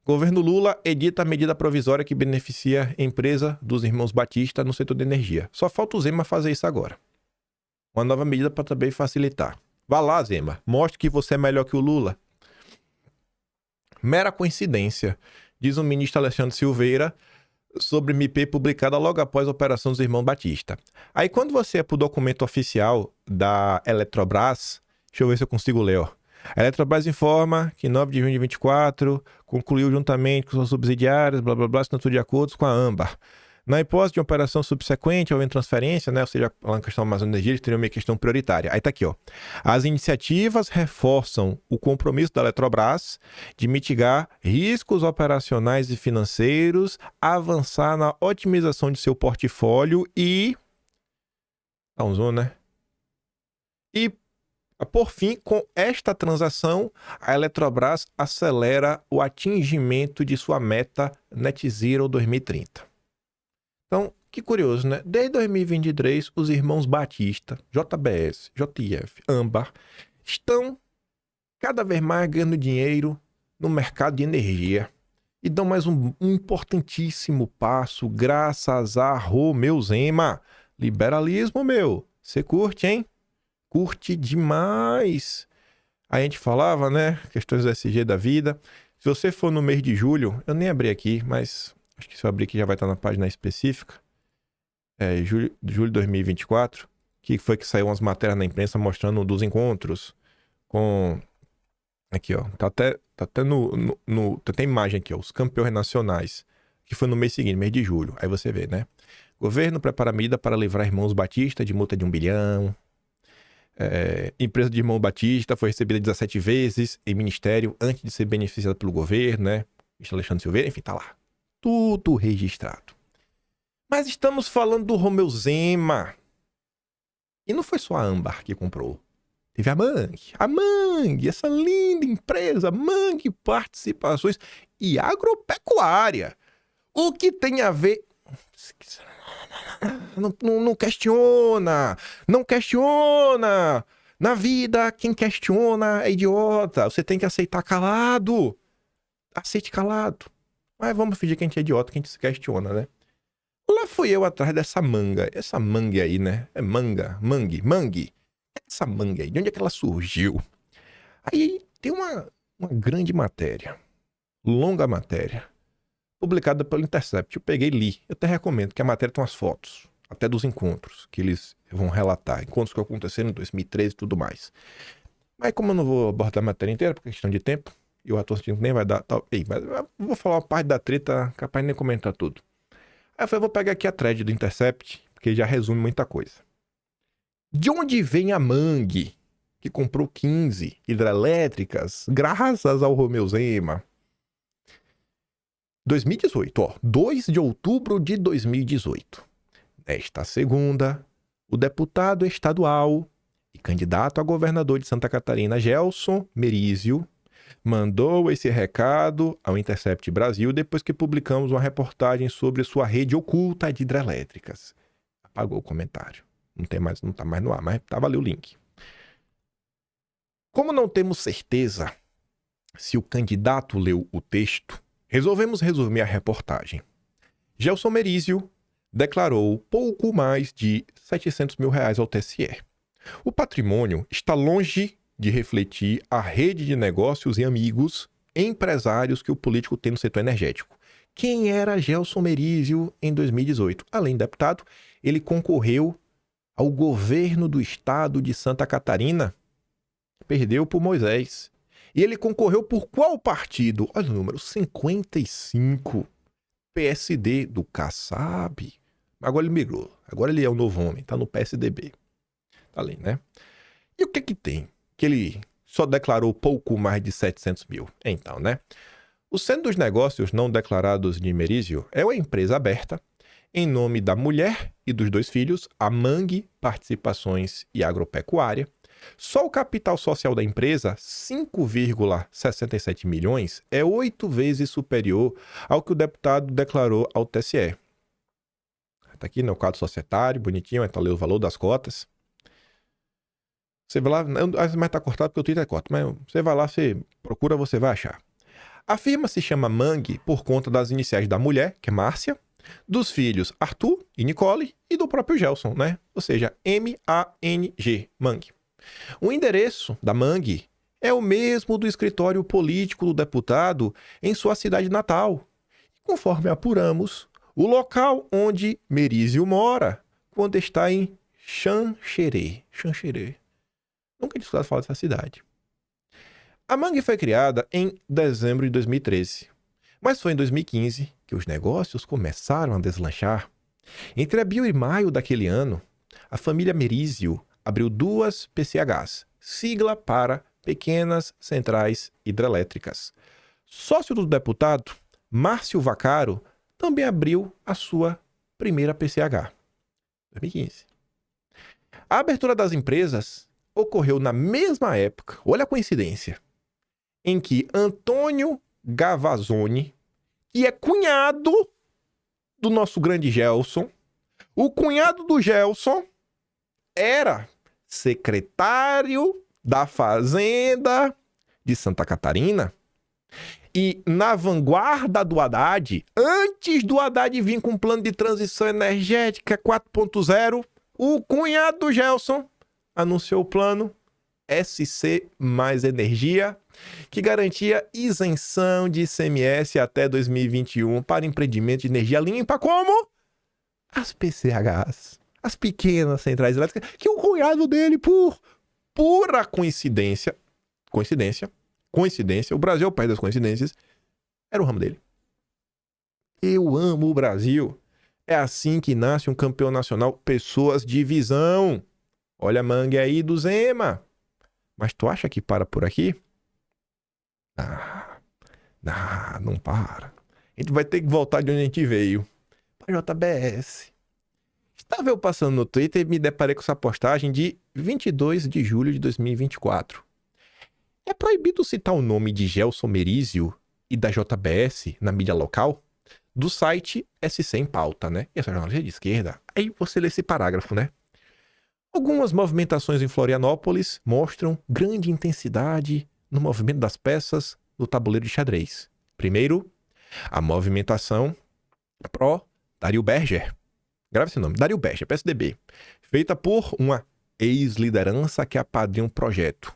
Governo Lula edita a medida provisória que beneficia a empresa dos irmãos Batista no setor de energia. Só falta o Zema fazer isso agora. Uma nova medida para também facilitar. Vá lá, Zema. Mostre que você é melhor que o Lula. Mera coincidência, diz o ministro Alexandre Silveira, sobre MP publicada logo após a operação dos irmãos Batista. Aí quando você é para o documento oficial da Eletrobras, deixa eu ver se eu consigo ler, ó. A Eletrobras informa que em 9 de junho de 24 concluiu juntamente com suas subsidiárias, blá blá blá, assinatura de acordos com a Âmbar. Na hipótese de uma operação subsequente ou em transferência, né, ou seja, uma questão mais de energia, eles teriam uma questão prioritária. Aí tá aqui, ó. As iniciativas reforçam o compromisso da Eletrobras de mitigar riscos operacionais e financeiros, avançar na otimização de seu portfólio e... Dá um zoom, né? E, por fim, com esta transação, a Eletrobras acelera o atingimento de sua meta Net Zero 2030. Então, que curioso, né? Desde 2023, os irmãos Batista, JBS, JF, Âmbar, estão cada vez mais ganhando dinheiro no mercado de energia. E dão mais um importantíssimo passo graças a Romeu Zema. Liberalismo, meu. Você curte, hein? Curte demais. Aí a gente falava, né? Questões do SG da vida. Se você for no mês de julho, eu nem abri aqui, mas... acho que se eu abrir aqui já vai estar na página específica. Julho de 2024. Que foi que saiu umas matérias na imprensa mostrando dos encontros com... Aqui, ó. Tá até tem imagem aqui, ó. Os campeões nacionais. Que foi no mês seguinte, mês de julho. Aí você vê, né? Governo prepara medida para livrar irmãos Batista de multa de 1 bilhão. Empresa de irmão Batista foi recebida 17 vezes em ministério antes de ser beneficiada pelo governo, né? Alexandre Silveira, enfim, tá lá. Tudo registrado. Mas estamos falando do Romeu Zema. E não foi só a Âmbar que comprou. Teve a Mangue. A Mangue, essa linda empresa, Mangue Participações e Agropecuária. O que tem a ver... Não questiona. Não questiona. Na vida, quem questiona é idiota. Você tem que aceitar calado. Aceite calado. Mas vamos fingir que a gente é idiota, que a gente se questiona, né? Lá fui eu atrás dessa manga. Essa mangue aí, né? É mangue. Essa mangue aí, de onde é que ela surgiu? Aí tem uma grande matéria. Longa matéria. Publicada pelo Intercept. Eu peguei e li. Eu até recomendo, que a matéria tem umas fotos. Até dos encontros que eles vão relatar. Encontros que aconteceram em 2013 e tudo mais. Mas como eu não vou abordar a matéria inteira, por questão de tempo... e o ator sentindo nem vai dar... mas eu vou falar uma parte da treta, capaz de nem comentar tudo. Aí eu falei, vou pegar aqui a thread do Intercept, porque já resume muita coisa. De onde vem a Mangue, que comprou 15 hidrelétricas, graças ao Romeu Zema? 2018, ó. 2 de outubro de 2018. Nesta segunda, o deputado estadual e candidato a governador de Santa Catarina, Gelson Merizio, mandou esse recado ao Intercept Brasil depois que publicamos uma reportagem sobre sua rede oculta de hidrelétricas. Apagou o comentário. Não tá mais no ar, mas tava ali o link. Como não temos certeza se o candidato leu o texto, resolvemos resumir a reportagem. Gelson Merizio declarou pouco mais de R$700 mil ao TSE. O patrimônio está longe de refletir a rede de negócios e amigos, empresários que o político tem no setor energético. Quem era Gelson Merizio em 2018? Além de deputado, ele concorreu ao governo do estado de Santa Catarina. Perdeu por Moisés. E ele concorreu por qual partido? Olha o número, 55. PSD do Kassab. Agora ele migrou. Agora ele é o novo homem, tá no PSDB. Tá ali, né? E o que que tem? Que ele só declarou pouco mais de 700 mil. Então, né? O Centro dos Negócios Não Declarados de Merizio é uma empresa aberta em nome da mulher e dos 2 filhos, a Mangue Participações e Agropecuária. Só o capital social da empresa, 5,67 milhões, é 8 vezes superior ao que o deputado declarou ao TSE. Tá aqui no quadro societário, bonitinho, tá ali o valor das cotas. Você vai lá, mas tá cortado porque o Twitter é corto, mas você vai lá, você procura, você vai achar. A firma se chama Mangue por conta das iniciais da mulher, que é Márcia, dos filhos Arthur e Nicole e do próprio Gelson, né? Ou seja, M-A-N-G, Mangue. O endereço da Mangue é o mesmo do escritório político do deputado em sua cidade natal. Conforme apuramos, o local onde Merizio mora quando está em Xanxerê. Nunca tinha escutado falar dessa cidade. A Mangue foi criada em dezembro de 2013, mas foi em 2015 que os negócios começaram a deslanchar. Entre abril e maio daquele ano, a família Merizio abriu 2 PCHs, sigla para Pequenas Centrais Hidrelétricas. Sócio do deputado, Márcio Vaccaro, também abriu a sua primeira PCH, 2015. A abertura das empresas ocorreu na mesma época, olha a coincidência, em que Antônio Gavazzoni, que é cunhado do nosso grande Gelson, o cunhado do Gelson era secretário da Fazenda de Santa Catarina. E na vanguarda do Haddad, antes do Haddad vir com um plano de transição energética 4.0, o cunhado do Gelson anunciou o plano SC Mais Energia, que garantia isenção de ICMS até 2021 para empreendimentos de energia limpa, como as PCHs, as pequenas centrais elétricas, que o cunhado dele, por pura coincidência, o Brasil é o país das coincidências, era o ramo dele. Eu amo o Brasil. É assim que nasce um campeão nacional, pessoas de visão. Olha a Mangue aí do Zema. Mas tu acha que para por aqui? Não para. A gente vai ter que voltar de onde a gente veio. Para JBS. Estava eu passando no Twitter e me deparei com essa postagem de 22 de julho de 2024. É proibido citar o nome de Gelson Merizio e da JBS na mídia local? Do site SC em Pauta, né? E essa jornalista de esquerda. Aí você lê esse parágrafo, né? Algumas movimentações em Florianópolis mostram grande intensidade no movimento das peças do tabuleiro de xadrez. Primeiro, a movimentação pró Dario Berger. Grave esse nome, Dario Berger, PSDB. Feita por uma ex-liderança que apadrinha um projeto.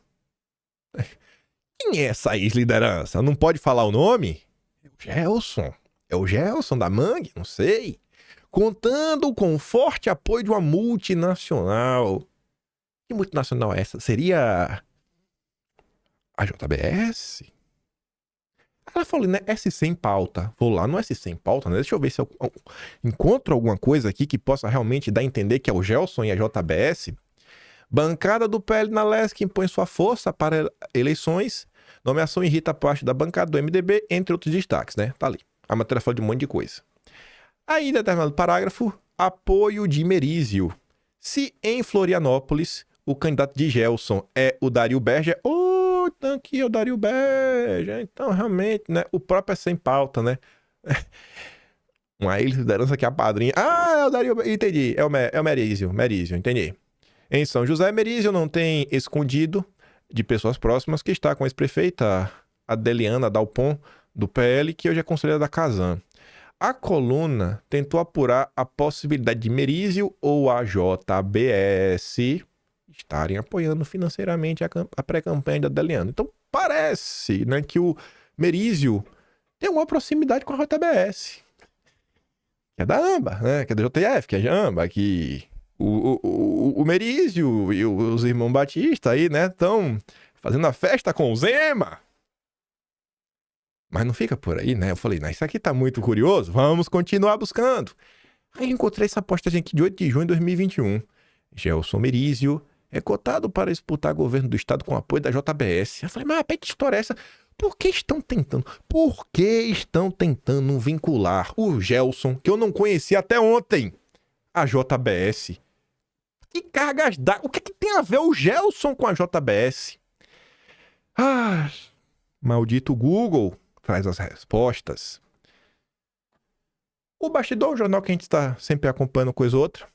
Quem é essa ex-liderança? Não pode falar o nome? É o Gelson. É o Gelson da Mangue? Não sei. Contando com o forte apoio de uma multinacional. Que multinacional é essa? Seria a JBS? Ela falou, né? SC em Pauta. Vou lá no SC em Pauta, né? Deixa eu ver se eu encontro alguma coisa aqui que possa realmente dar a entender que é o Gelson e a JBS. Bancada do PL na LESC impõe sua força para eleições. Nomeação irrita parte da bancada do MDB, entre outros destaques, né? Tá ali. A matéria fala de um monte de coisa. Aí, em determinado parágrafo, apoio de Merizio. Se em Florianópolis o candidato de Gelson é o Dario Berger, então aqui é o Dario Berger. Então, realmente, né? O próprio é sem pauta, né? Uma ex-liderança que é a padrinha. É o Dario Berger. Entendi. É o Merizio, entendi. Em São José, Merizio não tem escondido de pessoas próximas que está com a ex-prefeita Adeliana Dalpon, do PL, que hoje é conselheira da Casan. A coluna tentou apurar a possibilidade de Merizio ou a JBS estarem apoiando financeiramente a pré-campanha da Adeliana. Então, parece, né, que o Merizio tem uma proximidade com a JBS. Que é da AMBA, né? Que é da JTF, que é da AMBA, que o Merizio e os irmãos Batista aí, né, estão fazendo a festa com o Zema. Mas não fica por aí, né? Eu falei, isso aqui tá muito curioso, vamos continuar buscando. Aí encontrei essa postagem aqui de 8 de junho de 2021. Gelson Merizio é cotado para disputar governo do estado com apoio da JBS. Eu falei, mas que história é essa? Por que estão tentando vincular o Gelson, que eu não conhecia até ontem, a JBS? Que cargas dá? O que tem a ver o Gelson com a JBS? Maldito Google traz as respostas. O Bastidor, o jornal que a gente está sempre acompanhando coisa ou outra.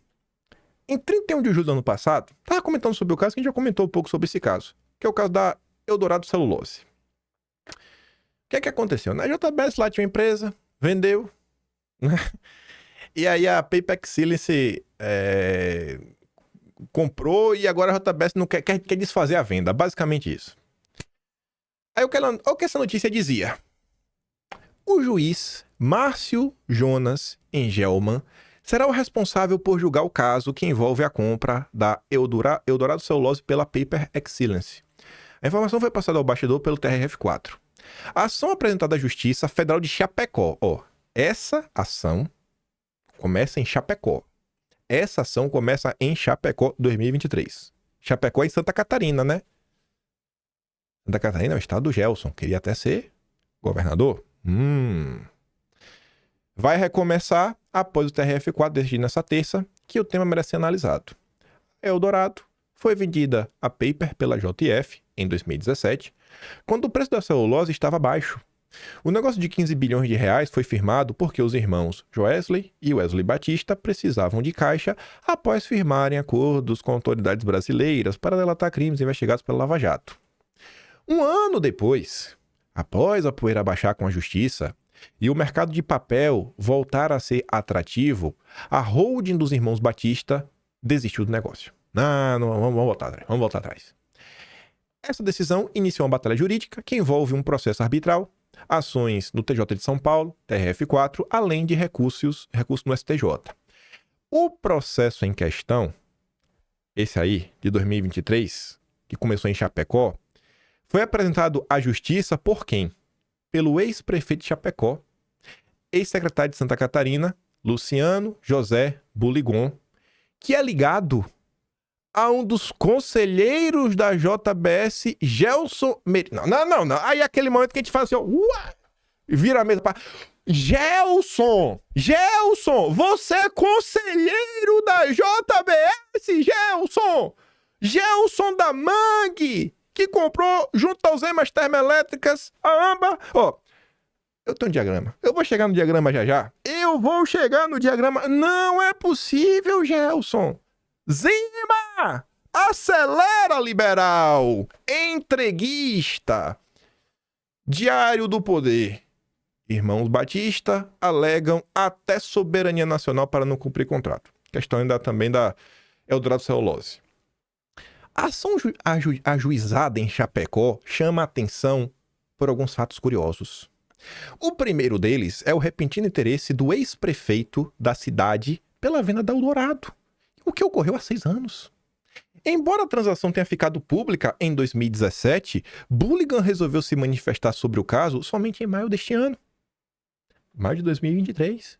Em 31 de julho do ano passado, estava comentando sobre o caso, que a gente já comentou um pouco sobre esse caso, que é o caso da Eldorado Celulose. O que é que aconteceu? Na JBS lá tinha uma empresa, vendeu, né? E aí a Paper Excellence comprou e agora a JBS não quer desfazer a venda. Basicamente isso. Aí o que essa notícia dizia? O juiz Márcio Jonas Engelman será o responsável por julgar o caso que envolve a compra da Eldorado Celulose pela Paper Excellence. A informação foi passada ao bastidor pelo TRF4. A ação apresentada à Justiça Federal de Chapecó. Essa ação começa em Chapecó. Essa ação começa em Chapecó 2023. Chapecó é em Santa Catarina, né? Santa Catarina é o estado do Gelson. Queria até ser governador. Vai recomeçar após o TRF4 decidir nessa terça que o tema merece ser analisado. Eldorado foi vendida a Paper pela JF em 2017, quando o preço da celulose estava baixo. O negócio de 15 bilhões de reais foi firmado porque os irmãos Joesley e Wesley Batista precisavam de caixa após firmarem acordos com autoridades brasileiras para delatar crimes investigados pela Lava Jato. Um ano depois, após a poeira baixar com a justiça e o mercado de papel voltar a ser atrativo, a holding dos irmãos Batista desistiu do negócio. Não, vamos voltar atrás. Essa decisão iniciou uma batalha jurídica que envolve um processo arbitral, ações no TJ de São Paulo, TRF4, além de recurso no STJ. O processo em questão, esse aí, de 2023, que começou em Chapecó, foi apresentado à Justiça por quem? Pelo ex-prefeito de Chapecó, ex-secretário de Santa Catarina, Luciano José Buligon, que é ligado a um dos conselheiros da JBS, Gelson Merino. Não. Aí é aquele momento que a gente fala assim, ó, vira a mesa para... Gelson, você é conselheiro da JBS, Gelson da Mangue, que comprou junto aos EMAs termoelétricas a AMBA. Eu tenho um diagrama. Eu vou chegar no diagrama já. Não é possível, Gelson. Zema! Acelera, liberal! Entreguista! Diário do Poder. Irmãos Batista alegam até soberania nacional para não cumprir contrato. Questão ainda também da Eldorado Celulose. A ação ajuizada em Chapecó chama a atenção por alguns fatos curiosos. O primeiro deles é o repentino interesse do ex-prefeito da cidade pela venda da Eldorado, o que ocorreu há 6 anos. Embora a transação tenha ficado pública em 2017, Buligan resolveu se manifestar sobre o caso somente em maio deste ano. Maio de 2023.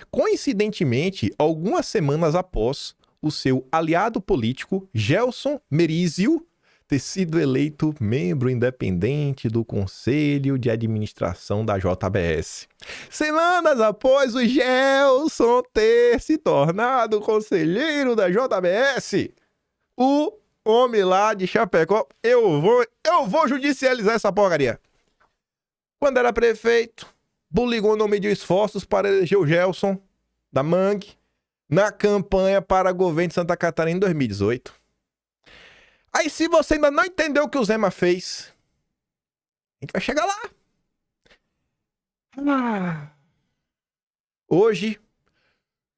Coincidentemente, algumas semanas após o seu aliado político, Gelson Merizio, ter sido eleito membro independente do Conselho de Administração da JBS. Semanas após o Gelson ter se tornado conselheiro da JBS, o homem lá de Chapecó, eu vou judicializar essa porcaria. Quando era prefeito, Buligon não mediu esforços para eleger o Gelson da Mangue na campanha para governo de Santa Catarina em 2018. Aí, se você ainda não entendeu o que o Zema fez, a gente vai chegar lá. Hoje,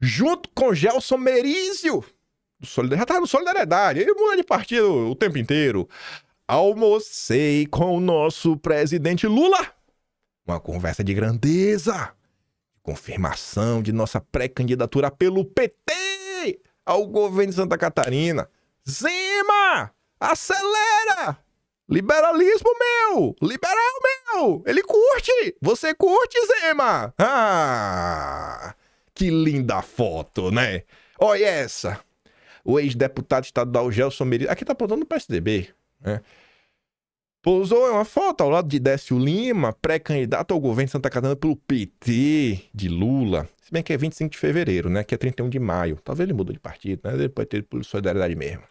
junto com Gelson Merizio, já tá no Solidariedade, ele muda de partido o tempo inteiro. Almocei com o nosso presidente Lula. Uma conversa de grandeza. Confirmação de nossa pré-candidatura pelo PT ao governo de Santa Catarina. Zema! Acelera! Liberalismo meu! Liberal meu! Ele curte! Você curte, Zema? Que linda foto, né? Olha essa! O ex-deputado estadual Gelson Merizio... Aqui tá apontando no PSDB, né? Pousou em uma foto ao lado de Décio Lima, pré-candidato ao governo de Santa Catarina pelo PT de Lula. Se bem que é 25 de fevereiro, né? Que é 31 de maio. Talvez ele mudou de partido, né? Ele pode ter por solidariedade mesmo.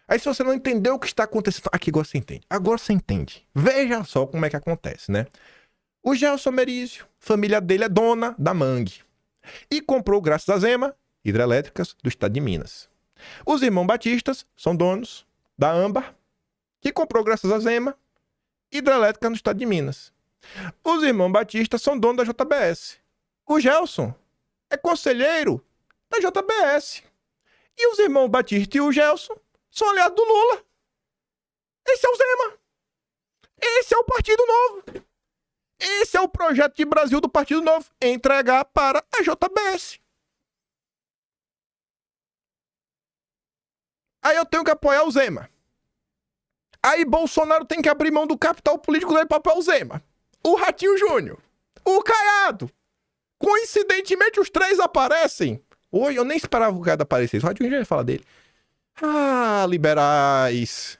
Aí, se você não entendeu o que está acontecendo... Aqui agora você entende. Agora você entende. Veja só como é que acontece, né? O Gelson Merizio, família dele é dona da Mangue. E comprou, graças a Zema, hidrelétricas do estado de Minas. Os irmãos Batistas são donos da Âmbar, que comprou, graças a Zema, hidrelétrica no estado de Minas. Os irmãos Batistas são donos da JBS. O Gelson é conselheiro da JBS. E os irmãos Batista e o Gelson são aliados do Lula. Esse é o Zema. Esse é o Partido Novo. Esse é o projeto de Brasil do Partido Novo. Entregar para a JBS. Aí eu tenho que apoiar o Zema. Aí Bolsonaro tem que abrir mão do capital político dele para apoiar o Zema. O Ratinho Júnior. O Caiado. Coincidentemente, os três aparecem. Oi, eu nem esperava que o Caiado aparecesse. O Ratinho já ia falar dele. Ah, liberais.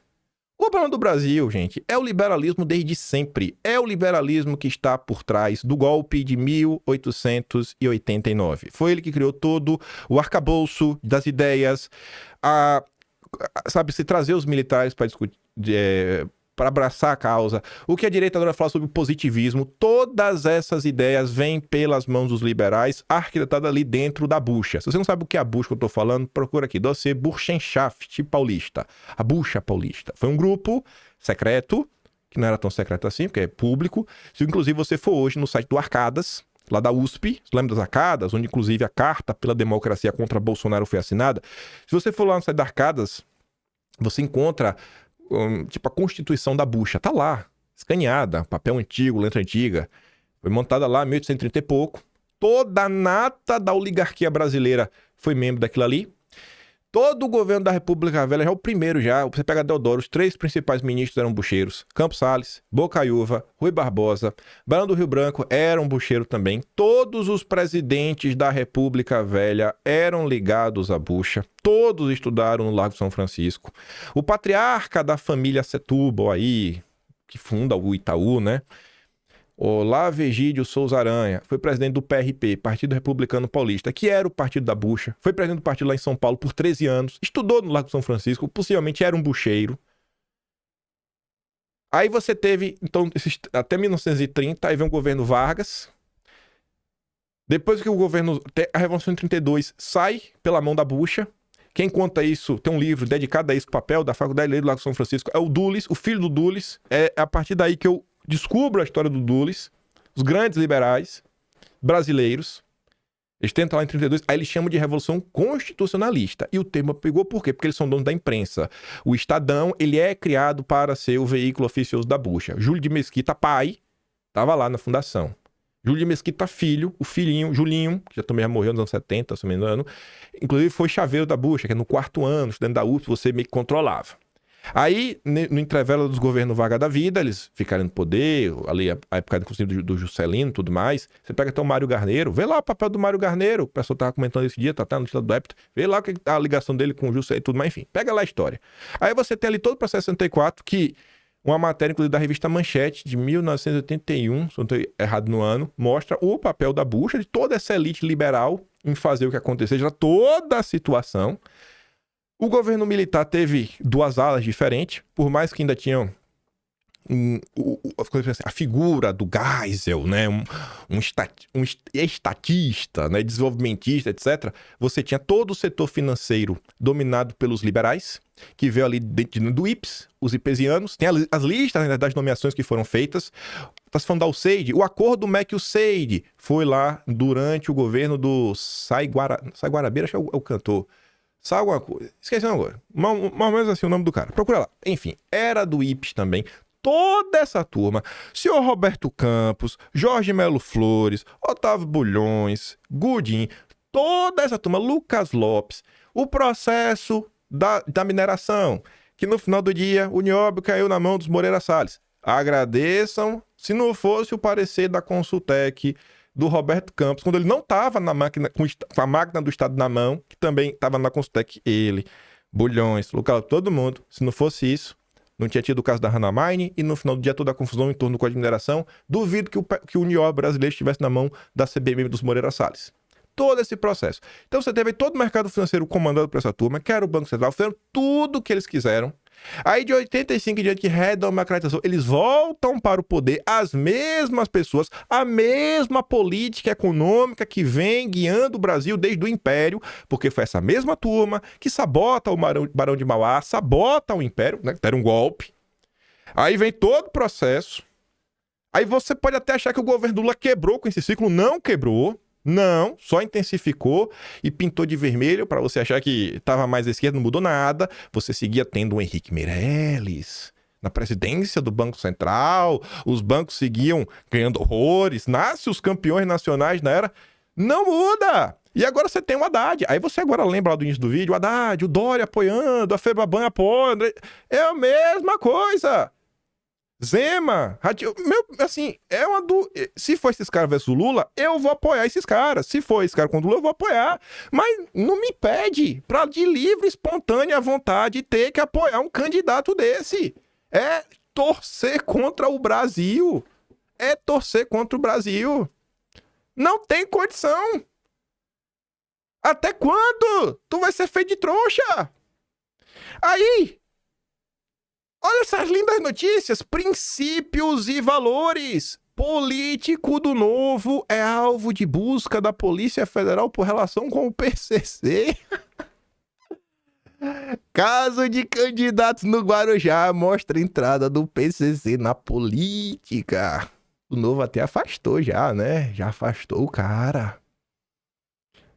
O problema do Brasil, gente, é o liberalismo desde sempre. É o liberalismo que está por trás do golpe de 1889. Foi ele que criou todo o arcabouço das ideias, se trazer os militares para discutir, para abraçar a causa. O que a direita adora falar sobre o positivismo, todas essas ideias vêm pelas mãos dos liberais, arquitetadas ali dentro da bucha. Se você não sabe o que é a bucha que eu tô falando, procura aqui, dossiê Burschenschaft paulista. A bucha paulista. Foi um grupo secreto, que não era tão secreto assim, porque é público. Se inclusive você for hoje no site do Arcadas, lá da USP, você lembra das Arcadas, onde inclusive a carta pela democracia contra Bolsonaro foi assinada? Se você for lá no site da Arcadas, você encontra tipo a Constituição da Bucha, tá lá, escaneada, papel antigo, letra antiga, foi montada lá em 1830 e pouco, toda a nata da oligarquia brasileira foi membro daquilo ali, todo o governo da República Velha, já o primeiro já, você pega Deodoro, os três principais ministros eram bucheiros, Campos Salles, Bocaiúva, Rui Barbosa, Barão do Rio Branco eram bucheiro também, todos os presidentes da República Velha eram ligados à bucha, todos estudaram no Largo São Francisco. O patriarca da família Setúbal aí, que funda o Itaú, né? Olavo Egídio Souza Aranha, foi presidente do PRP, Partido Republicano Paulista, que era o partido da bucha, foi presidente do partido lá em São Paulo por 13 anos, estudou no Largo São Francisco, possivelmente era um bucheiro. Aí você teve, então, até 1930, aí vem o governo Vargas. Depois que o governo, a Revolução de 32 sai pela mão da bucha, quem conta isso, tem um livro dedicado a esse papel da Faculdade de Lei do Largo São Francisco, é o Dulles, o filho do Dulles, é a partir daí que eu descubro a história do Dulles, os grandes liberais brasileiros, eles tentam lá em 32, aí eles chamam de Revolução Constitucionalista. E o termo pegou por quê? Porque eles são donos da imprensa. O Estadão, ele é criado para ser o veículo oficioso da bucha. Júlio de Mesquita, pai, estava lá na fundação. Júlio de Mesquita, filho, o filhinho, Julinho, que já também já morreu nos anos 70, se não me engano, inclusive foi chaveiro da bucha, que no 4º ano, estudante da USP, você meio que controlava. Aí, no intervalo dos governos Vargas da vida, eles ficaram no poder, ali a época inclusive do Juscelino e tudo mais. Você pega até o Mário Garneiro, vê lá o papel do Mário Garneiro, o pessoal tava comentando esse dia, tá no título do Épito, vê lá a ligação dele com o Juscelino e tudo mais, enfim, pega lá a história. Aí você tem ali todo o processo 64, que uma matéria, inclusive, da revista Manchete, de 1981, se não estou errado no ano, mostra o papel da bucha, de toda essa elite liberal em fazer o que acontecer, já toda a situação. O governo militar teve duas alas diferentes, por mais que ainda tinham a figura do Geisel, né? um estatista, né? Desenvolvimentista, etc. Você tinha todo o setor financeiro dominado pelos liberais, que veio ali do IPES, os ipesianos. Tem as listas, né, das nomeações que foram feitas. Está se falando da USAID. O acordo do MEC-USAID foi lá durante o governo do Sai Guarabeira, acho que é o cantor. Sabe alguma coisa? Esqueci agora. Mais ou menos assim o nome do cara. Procura lá. Enfim, era do IPES também. Toda essa turma. Senhor Roberto Campos, Jorge Melo Flores, Otávio Bulhões, Gudim. Toda essa turma. Lucas Lopes. O processo da mineração. Que no final do dia, o nióbio caiu na mão dos Moreira Salles. Agradeçam se não fosse o parecer da Consultec do Roberto Campos, quando ele não estava na máquina, com a máquina do Estado na mão, que também estava na Consultec, ele, Bulhões, Lucas, todo mundo. Se não fosse isso, não tinha tido o caso da Hannah Mine, e no final do dia toda a confusão em torno do Código de Mineração. Duvido que o nióbio brasileiro estivesse na mão da CBM dos Moreira Salles. Todo esse processo. Então você teve todo o mercado financeiro comandado por essa turma, que era o Banco Central, fizeram tudo o que eles quiseram. Aí de 85 em diante que redemocratização, eles voltam para o poder, as mesmas pessoas, a mesma política econômica que vem guiando o Brasil desde o Império, porque foi essa mesma turma que sabota o Barão de Mauá, sabota o Império, né, deram um golpe. Aí vem todo o processo. Aí você pode até achar que o governo Lula quebrou com esse ciclo, não quebrou. Não, só intensificou e pintou de vermelho para você achar que estava mais à esquerda, não mudou nada. Você seguia tendo o Henrique Meirelles na presidência do Banco Central, os bancos seguiam ganhando horrores, nasce os campeões nacionais na era. Não muda! E agora você tem o Haddad. Aí você agora lembra lá do início do vídeo, o Haddad, o Dória apoiando, a Febraban apoiando. É a mesma coisa! Zema, assim, se for esses caras versus o Lula, eu vou apoiar esses caras. Se for esse cara contra o Lula, eu vou apoiar. Mas não me impede, pra de livre, espontânea vontade, ter que apoiar um candidato desse. É torcer contra o Brasil. É torcer contra o Brasil. Não tem condição. Até quando? Tu vai ser feito de trouxa. Aí... olha essas lindas notícias, princípios e valores. Político do Novo é alvo de busca da Polícia Federal por relação com o PCC. Caso de candidatos no Guarujá mostra a entrada do PCC na política. O Novo até afastou já, né? Já afastou o cara.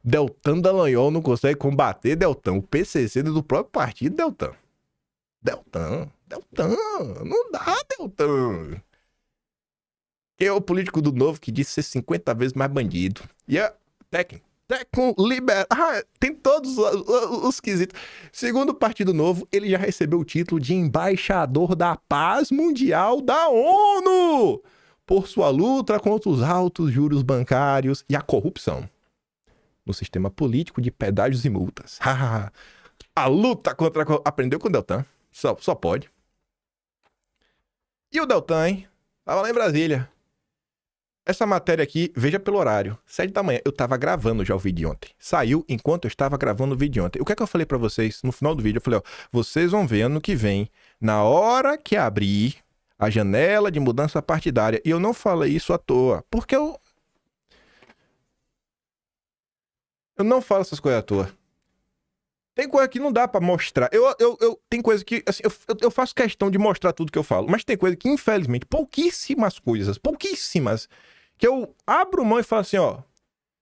Deltan Dallagnol não consegue combater Deltan. O PCC do próprio partido, Deltan. Deltan, não dá, Deltan. Quem é o político do Novo que disse ser 50 vezes mais bandido? E a Tecno libera... tem todos os quesitos. Segundo o Partido Novo, ele já recebeu o título de embaixador da paz mundial da ONU por sua luta contra os altos juros bancários e a corrupção no sistema político de pedágios e multas. A luta contra a corrupção. Aprendeu com o Deltan. Só pode. E o Deltan, hein? Tava lá em Brasília. Essa matéria aqui, veja pelo horário. 7 da manhã. Eu tava gravando já o vídeo de ontem. Saiu enquanto eu estava gravando o vídeo de ontem. O que é que eu falei pra vocês no final do vídeo? Eu falei, ó, vocês vão ver ano que vem, na hora que abrir a janela de mudança partidária. E eu não falei isso à toa. Porque eu não falo essas coisas à toa. Tem coisa que não dá pra mostrar. Tem coisa que, assim, eu faço questão de mostrar tudo que eu falo. Mas tem coisa que, infelizmente, pouquíssimas coisas, que eu abro mão e falo assim, ó,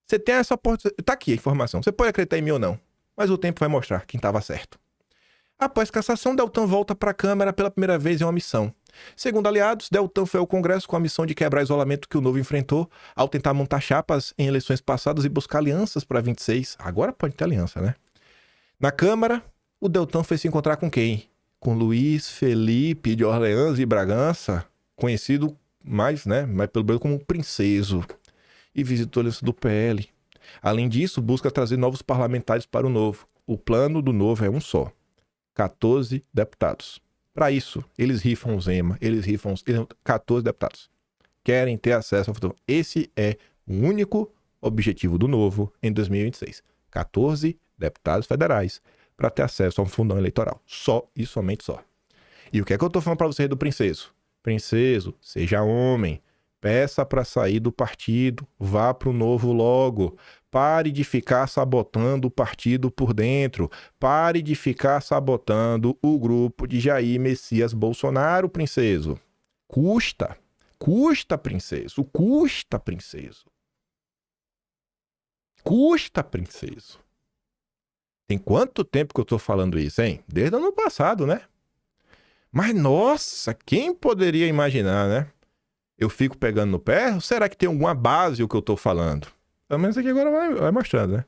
você tem essa oportunidade, tá aqui a informação, você pode acreditar em mim ou não, mas o tempo vai mostrar quem tava certo. Após cassação, Deltan volta pra Câmara pela primeira vez em uma missão. Segundo aliados, Deltan foi ao Congresso com a missão de quebrar o isolamento que o Novo enfrentou ao tentar montar chapas em eleições passadas e buscar alianças pra 26. Agora pode ter aliança, né? Na Câmara, o Deltan foi se encontrar com quem? Com Luiz Felipe de Orleans e Bragança, conhecido mais pelo Brasil como Princeso, e visitou a aliança do PL. Além disso, busca trazer novos parlamentares para o Novo. O plano do Novo é um só: 14 deputados. Para isso, eles rifam o Zema, eles rifam 14 deputados. Querem ter acesso ao futuro. Esse é o único objetivo do Novo em 2026. 14 deputados federais para ter acesso a um fundão eleitoral. Só e somente só. E o que é que eu tô falando para você do Princeso? Princeso, seja homem. Peça para sair do partido. Vá pro Novo logo. Pare de ficar sabotando o partido por dentro. Pare de ficar sabotando o grupo de Jair Messias Bolsonaro, Princeso. Custa. Custa, Princeso. Custa, Princeso. Custa, Princeso. Tem quanto tempo que eu tô falando isso, hein? Desde o ano passado, né? Mas, nossa, quem poderia imaginar, né? Eu fico pegando no pé? Ou será que tem alguma base o que eu tô falando? Pelo menos aqui agora vai mostrando, né?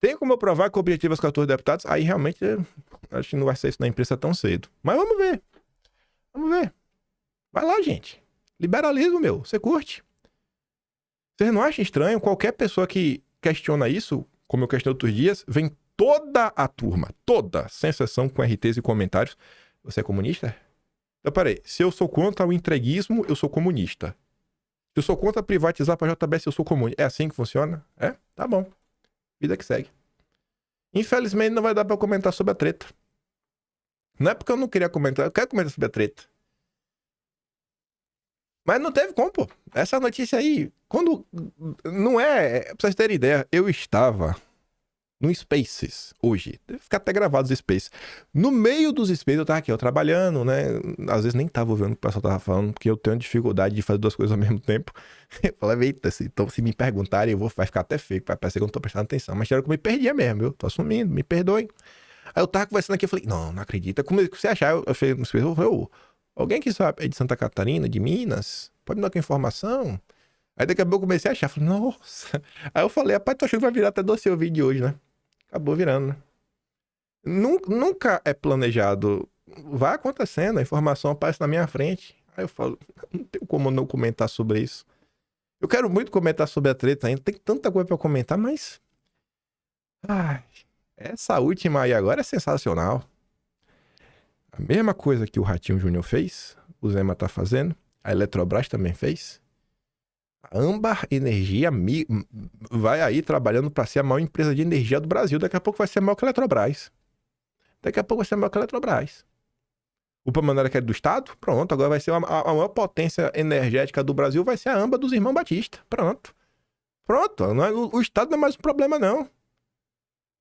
Tem como eu provar que o objetivo é os 14 deputados? Aí realmente, acho que não vai ser isso na imprensa tão cedo. Mas vamos ver. Vamos ver. Vai lá, gente. Liberalismo, meu. Você curte? Vocês não acham estranho? Qualquer pessoa que questiona isso, como eu questionei outros dias, vem toda a turma, toda, sem exceção, com RTs e comentários. Você é comunista? Então, peraí. Se eu sou contra o entreguismo, eu sou comunista. Se eu sou contra privatizar para JBS, eu sou comunista. É assim que funciona? É? Tá bom. Vida que segue. Infelizmente, não vai dar para comentar sobre a treta. Não é porque eu não queria comentar, eu quero comentar sobre a treta. Mas não teve como, pô. Essa notícia aí, quando... Não é... Pra vocês terem ideia, eu estava no Spaces hoje. Deve ficar até gravado os Spaces. No meio dos Spaces eu tava aqui, eu trabalhando, né? Às vezes nem tava ouvindo o que o pessoal tava falando, porque eu tenho dificuldade de fazer duas coisas ao mesmo tempo. Eu falei, eita, então se me perguntarem, vai ficar até feio, vai parecer que eu não tô prestando atenção. Mas era que eu me perdia mesmo, eu tô assumindo, me perdoem. Aí eu tava conversando aqui, eu falei, não acredita. Como você achar? Eu falei, alguém que sabe é de Santa Catarina, de Minas, pode me dar uma informação? Aí daqui a pouco eu comecei a achar, falei, nossa. Aí eu falei, rapaz, tô achando que vai virar até doce o vídeo de hoje, né? Acabou virando, né? Nunca é planejado. Vai acontecendo, a informação aparece na minha frente. Aí eu falo, não tenho como não comentar sobre isso. Eu quero muito comentar sobre a treta ainda, tem tanta coisa pra comentar, mas... Ai, essa última aí agora é sensacional. A mesma coisa que o Ratinho Júnior fez, o Zema tá fazendo, a Eletrobras também fez. A Âmbar Energia vai aí trabalhando para ser a maior empresa de energia do Brasil. Daqui a pouco vai ser maior que a Eletrobras. Daqui a pouco vai ser maior que a Eletrobras. O Pamanera que é do Estado, pronto. Agora vai ser a maior potência energética do Brasil, vai ser a Âmbar dos Irmãos Batista. Pronto. Pronto. Não é, o Estado não é mais um problema, não.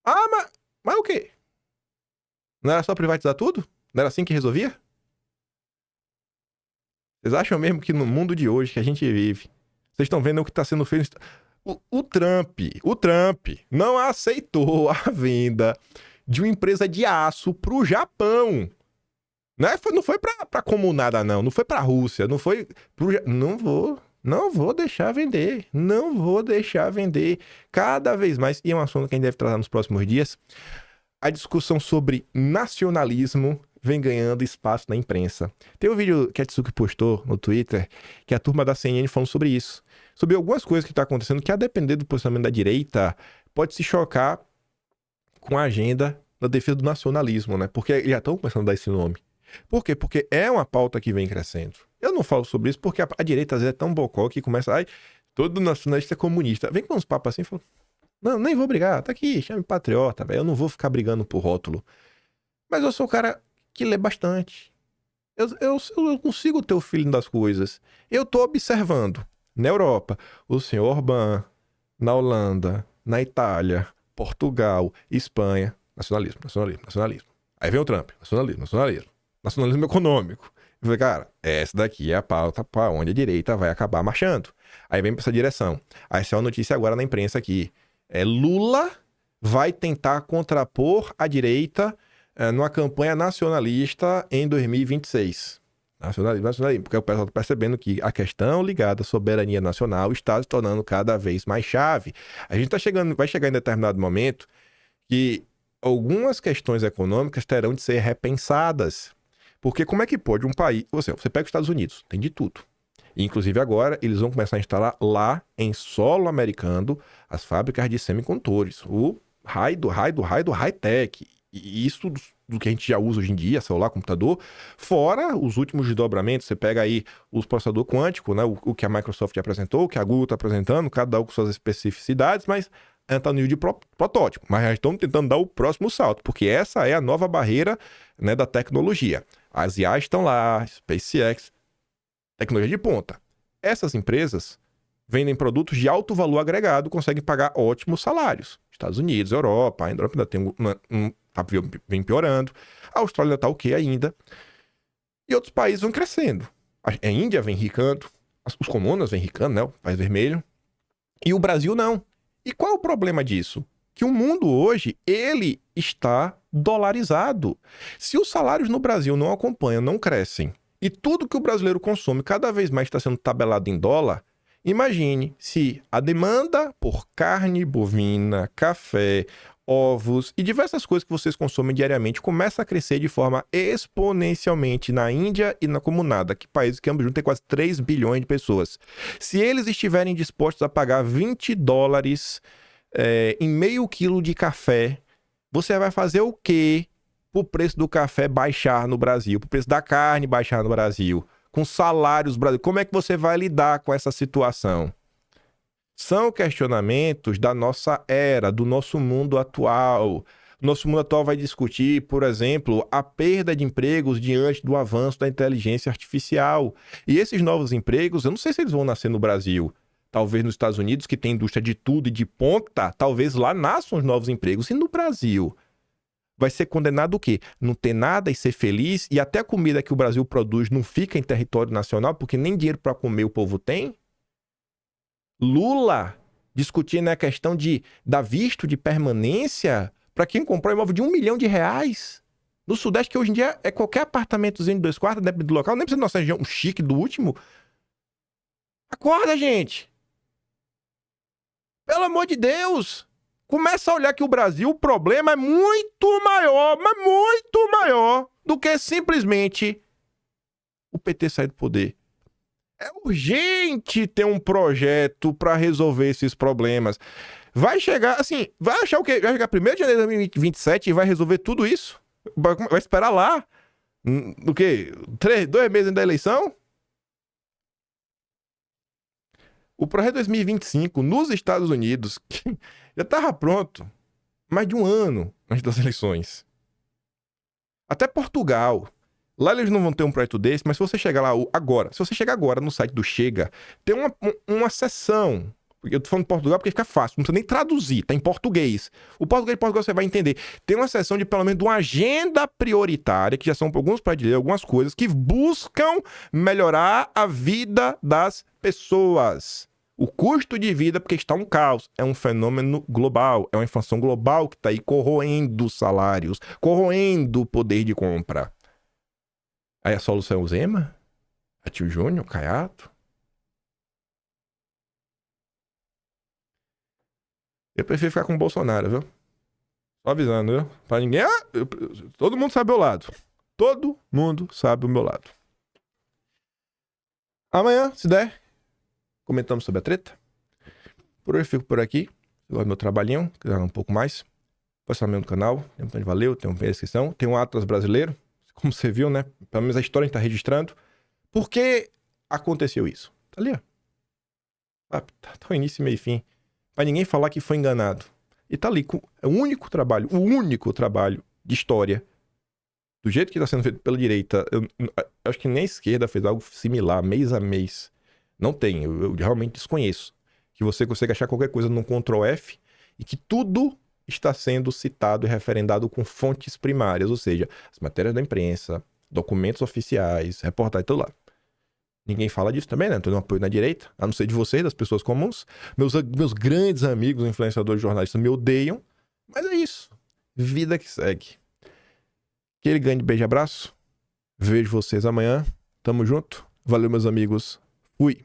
Ah, mas o quê? Não era só privatizar tudo? Não era assim que resolvia? Vocês acham mesmo que no mundo de hoje que a gente vive, vocês estão vendo o que está sendo feito? O Trump não aceitou a venda de uma empresa de aço pro Japão. Não foi pra comunada, não. Não foi pra Rússia. Não foi pro... Não vou deixar vender. Não vou deixar vender. Cada vez mais, e é um assunto que a gente deve tratar nos próximos dias, a discussão sobre nacionalismo vem ganhando espaço na imprensa. Tem um vídeo que a Tsuki postou no Twitter, que é a turma da CNN falando sobre isso. Sobre algumas coisas que estão acontecendo, que a depender do posicionamento da direita, pode se chocar com a agenda da defesa do nacionalismo, né? Porque eles já estão começando a dar esse nome. Por quê? Porque é uma pauta que vem crescendo. Eu não falo sobre isso porque a direita às vezes é tão bocó que começa... Ai, todo nacionalista é comunista. Vem com uns papos assim e fala... Não, nem vou brigar. Tá aqui, chame patriota, velho. Eu não vou ficar brigando por rótulo. Mas eu sou o cara que lê bastante. Eu consigo ter o feeling das coisas. Eu tô observando. Na Europa, o senhor Orbán, na Holanda, na Itália, Portugal, Espanha. Nacionalismo, nacionalismo, nacionalismo. Aí vem o Trump. Nacionalismo, nacionalismo. Nacionalismo econômico. Eu falei, cara, essa daqui é a pauta para onde a direita vai acabar marchando. Aí vem pra essa direção. Aí saiu a notícia agora na imprensa aqui. Lula vai tentar contrapor a direita numa campanha nacionalista em 2026. Nacionalismo, porque o pessoal está percebendo que a questão ligada à soberania nacional está se tornando cada vez mais chave. A gente vai chegar em determinado momento que algumas questões econômicas terão de ser repensadas. Porque como é que pode um país... Você pega os Estados Unidos, tem de tudo. Inclusive agora eles vão começar a instalar lá em solo americano as fábricas de semicondutores. O high-tech. E isso do que a gente já usa hoje em dia, celular, computador, fora os últimos desdobramentos. Você pega aí os processador quântico, né? O que a Microsoft apresentou, o que a Google está apresentando, cada um com suas especificidades, mas está no nível de protótipo. Mas já estamos tentando dar o próximo salto, porque essa é a nova barreira, né, da tecnologia. As IAs estão lá, SpaceX, tecnologia de ponta. Essas empresas vendem produtos de alto valor agregado, conseguem pagar ótimos salários. Estados Unidos, Europa, a Europa ainda tem vem piorando. A Austrália ainda está ok ainda. E outros países vão crescendo. A Índia vem ricando, os comunas vem ricando, né? O país vermelho. E o Brasil não. E qual é o problema disso? Que o mundo hoje, ele está dolarizado. Se os salários no Brasil não acompanham, não crescem, e tudo que o brasileiro consome cada vez mais está sendo tabelado em dólar, imagine se a demanda por carne bovina, café, ovos e diversas coisas que vocês consomem diariamente começa a crescer de forma exponencialmente na Índia e na comunada, que países que ambos juntos tem quase 3 bilhões de pessoas. Se eles estiverem dispostos a pagar $20 em meio quilo de café, você vai fazer o quê para o preço do café baixar no Brasil, para o preço da carne baixar no Brasil, com salários brasileiros? Como é que você vai lidar com essa situação? São questionamentos da nossa era, do nosso mundo atual. Nosso mundo atual vai discutir, por exemplo, a perda de empregos diante do avanço da inteligência artificial. E esses novos empregos, eu não sei se eles vão nascer no Brasil. Talvez nos Estados Unidos, que tem indústria de tudo e de ponta, talvez lá nasçam os novos empregos. E no Brasil? Vai ser condenado o quê? Não ter nada e ser feliz? E até a comida que o Brasil produz não fica em território nacional, porque nem dinheiro para comer o povo tem? Lula discutindo a questão de dar visto de permanência para quem comprou um imóvel de R$1 milhão. No Sudeste, que hoje em dia é qualquer apartamentozinho de 2 quartos, depende do local, nem precisa da nossa região chique do último. Acorda, gente! Pelo amor de Deus! Começa a olhar que o Brasil, o problema é muito maior, mas muito maior do que simplesmente o PT sair do poder. É urgente ter um projeto para resolver esses problemas. Vai chegar, assim, vai achar o quê? Vai chegar 1º de janeiro de 2027 e vai resolver tudo isso? Vai esperar lá? O quê? 2 meses da eleição? O projeto 2025 nos Estados Unidos já estava pronto mais de um ano antes das eleições. Até Portugal. Lá eles não vão ter um projeto desse, mas se você chegar lá agora, se você chegar agora no site do Chega, tem uma seção. Eu tô falando de Portugal porque fica fácil, não precisa nem traduzir, tá em português. O português de Portugal você vai entender. Tem uma seção de pelo menos uma agenda prioritária, que já são alguns para ler algumas coisas que buscam melhorar a vida das pessoas. O custo de vida, porque está um caos, é um fenômeno global, é uma inflação global que está aí corroendo os salários, corroendo o poder de compra. Aí a solução é o Zema? A Tio Júnior? Caiado? Eu prefiro ficar com o Bolsonaro, viu? Só avisando, viu? Pra ninguém... todo mundo sabe o meu lado. Todo mundo sabe o meu lado. Amanhã, se der, comentamos sobre a treta. Por hoje eu fico por aqui. Se gosta do meu trabalhinho, quiser um pouco mais, pode estar no meu canal. Tem um botão de valeu, tem uma descrição. Tem um Atlas brasileiro. Como você viu, né? Pelo menos a história a gente tá registrando. Por que aconteceu isso? Tá ali, ó. Tá o início, meio e fim. Pra ninguém falar que foi enganado. E tá ali, é o único trabalho de história, do jeito que tá sendo feito pela direita. Eu acho que nem a esquerda fez algo similar, mês a mês. Não tem, eu realmente desconheço. Que você consegue achar qualquer coisa no Ctrl F e que tudo está sendo citado e referendado com fontes primárias, ou seja, as matérias da imprensa, documentos oficiais, reportagem, tudo lá. Ninguém fala disso também, né? Não tem um apoio na direita, a não ser de vocês, das pessoas comuns. Meus grandes amigos influenciadores jornalistas me odeiam, mas é isso. Vida que segue. Aquele grande beijo e abraço. Vejo vocês amanhã. Tamo junto. Valeu, meus amigos. Fui.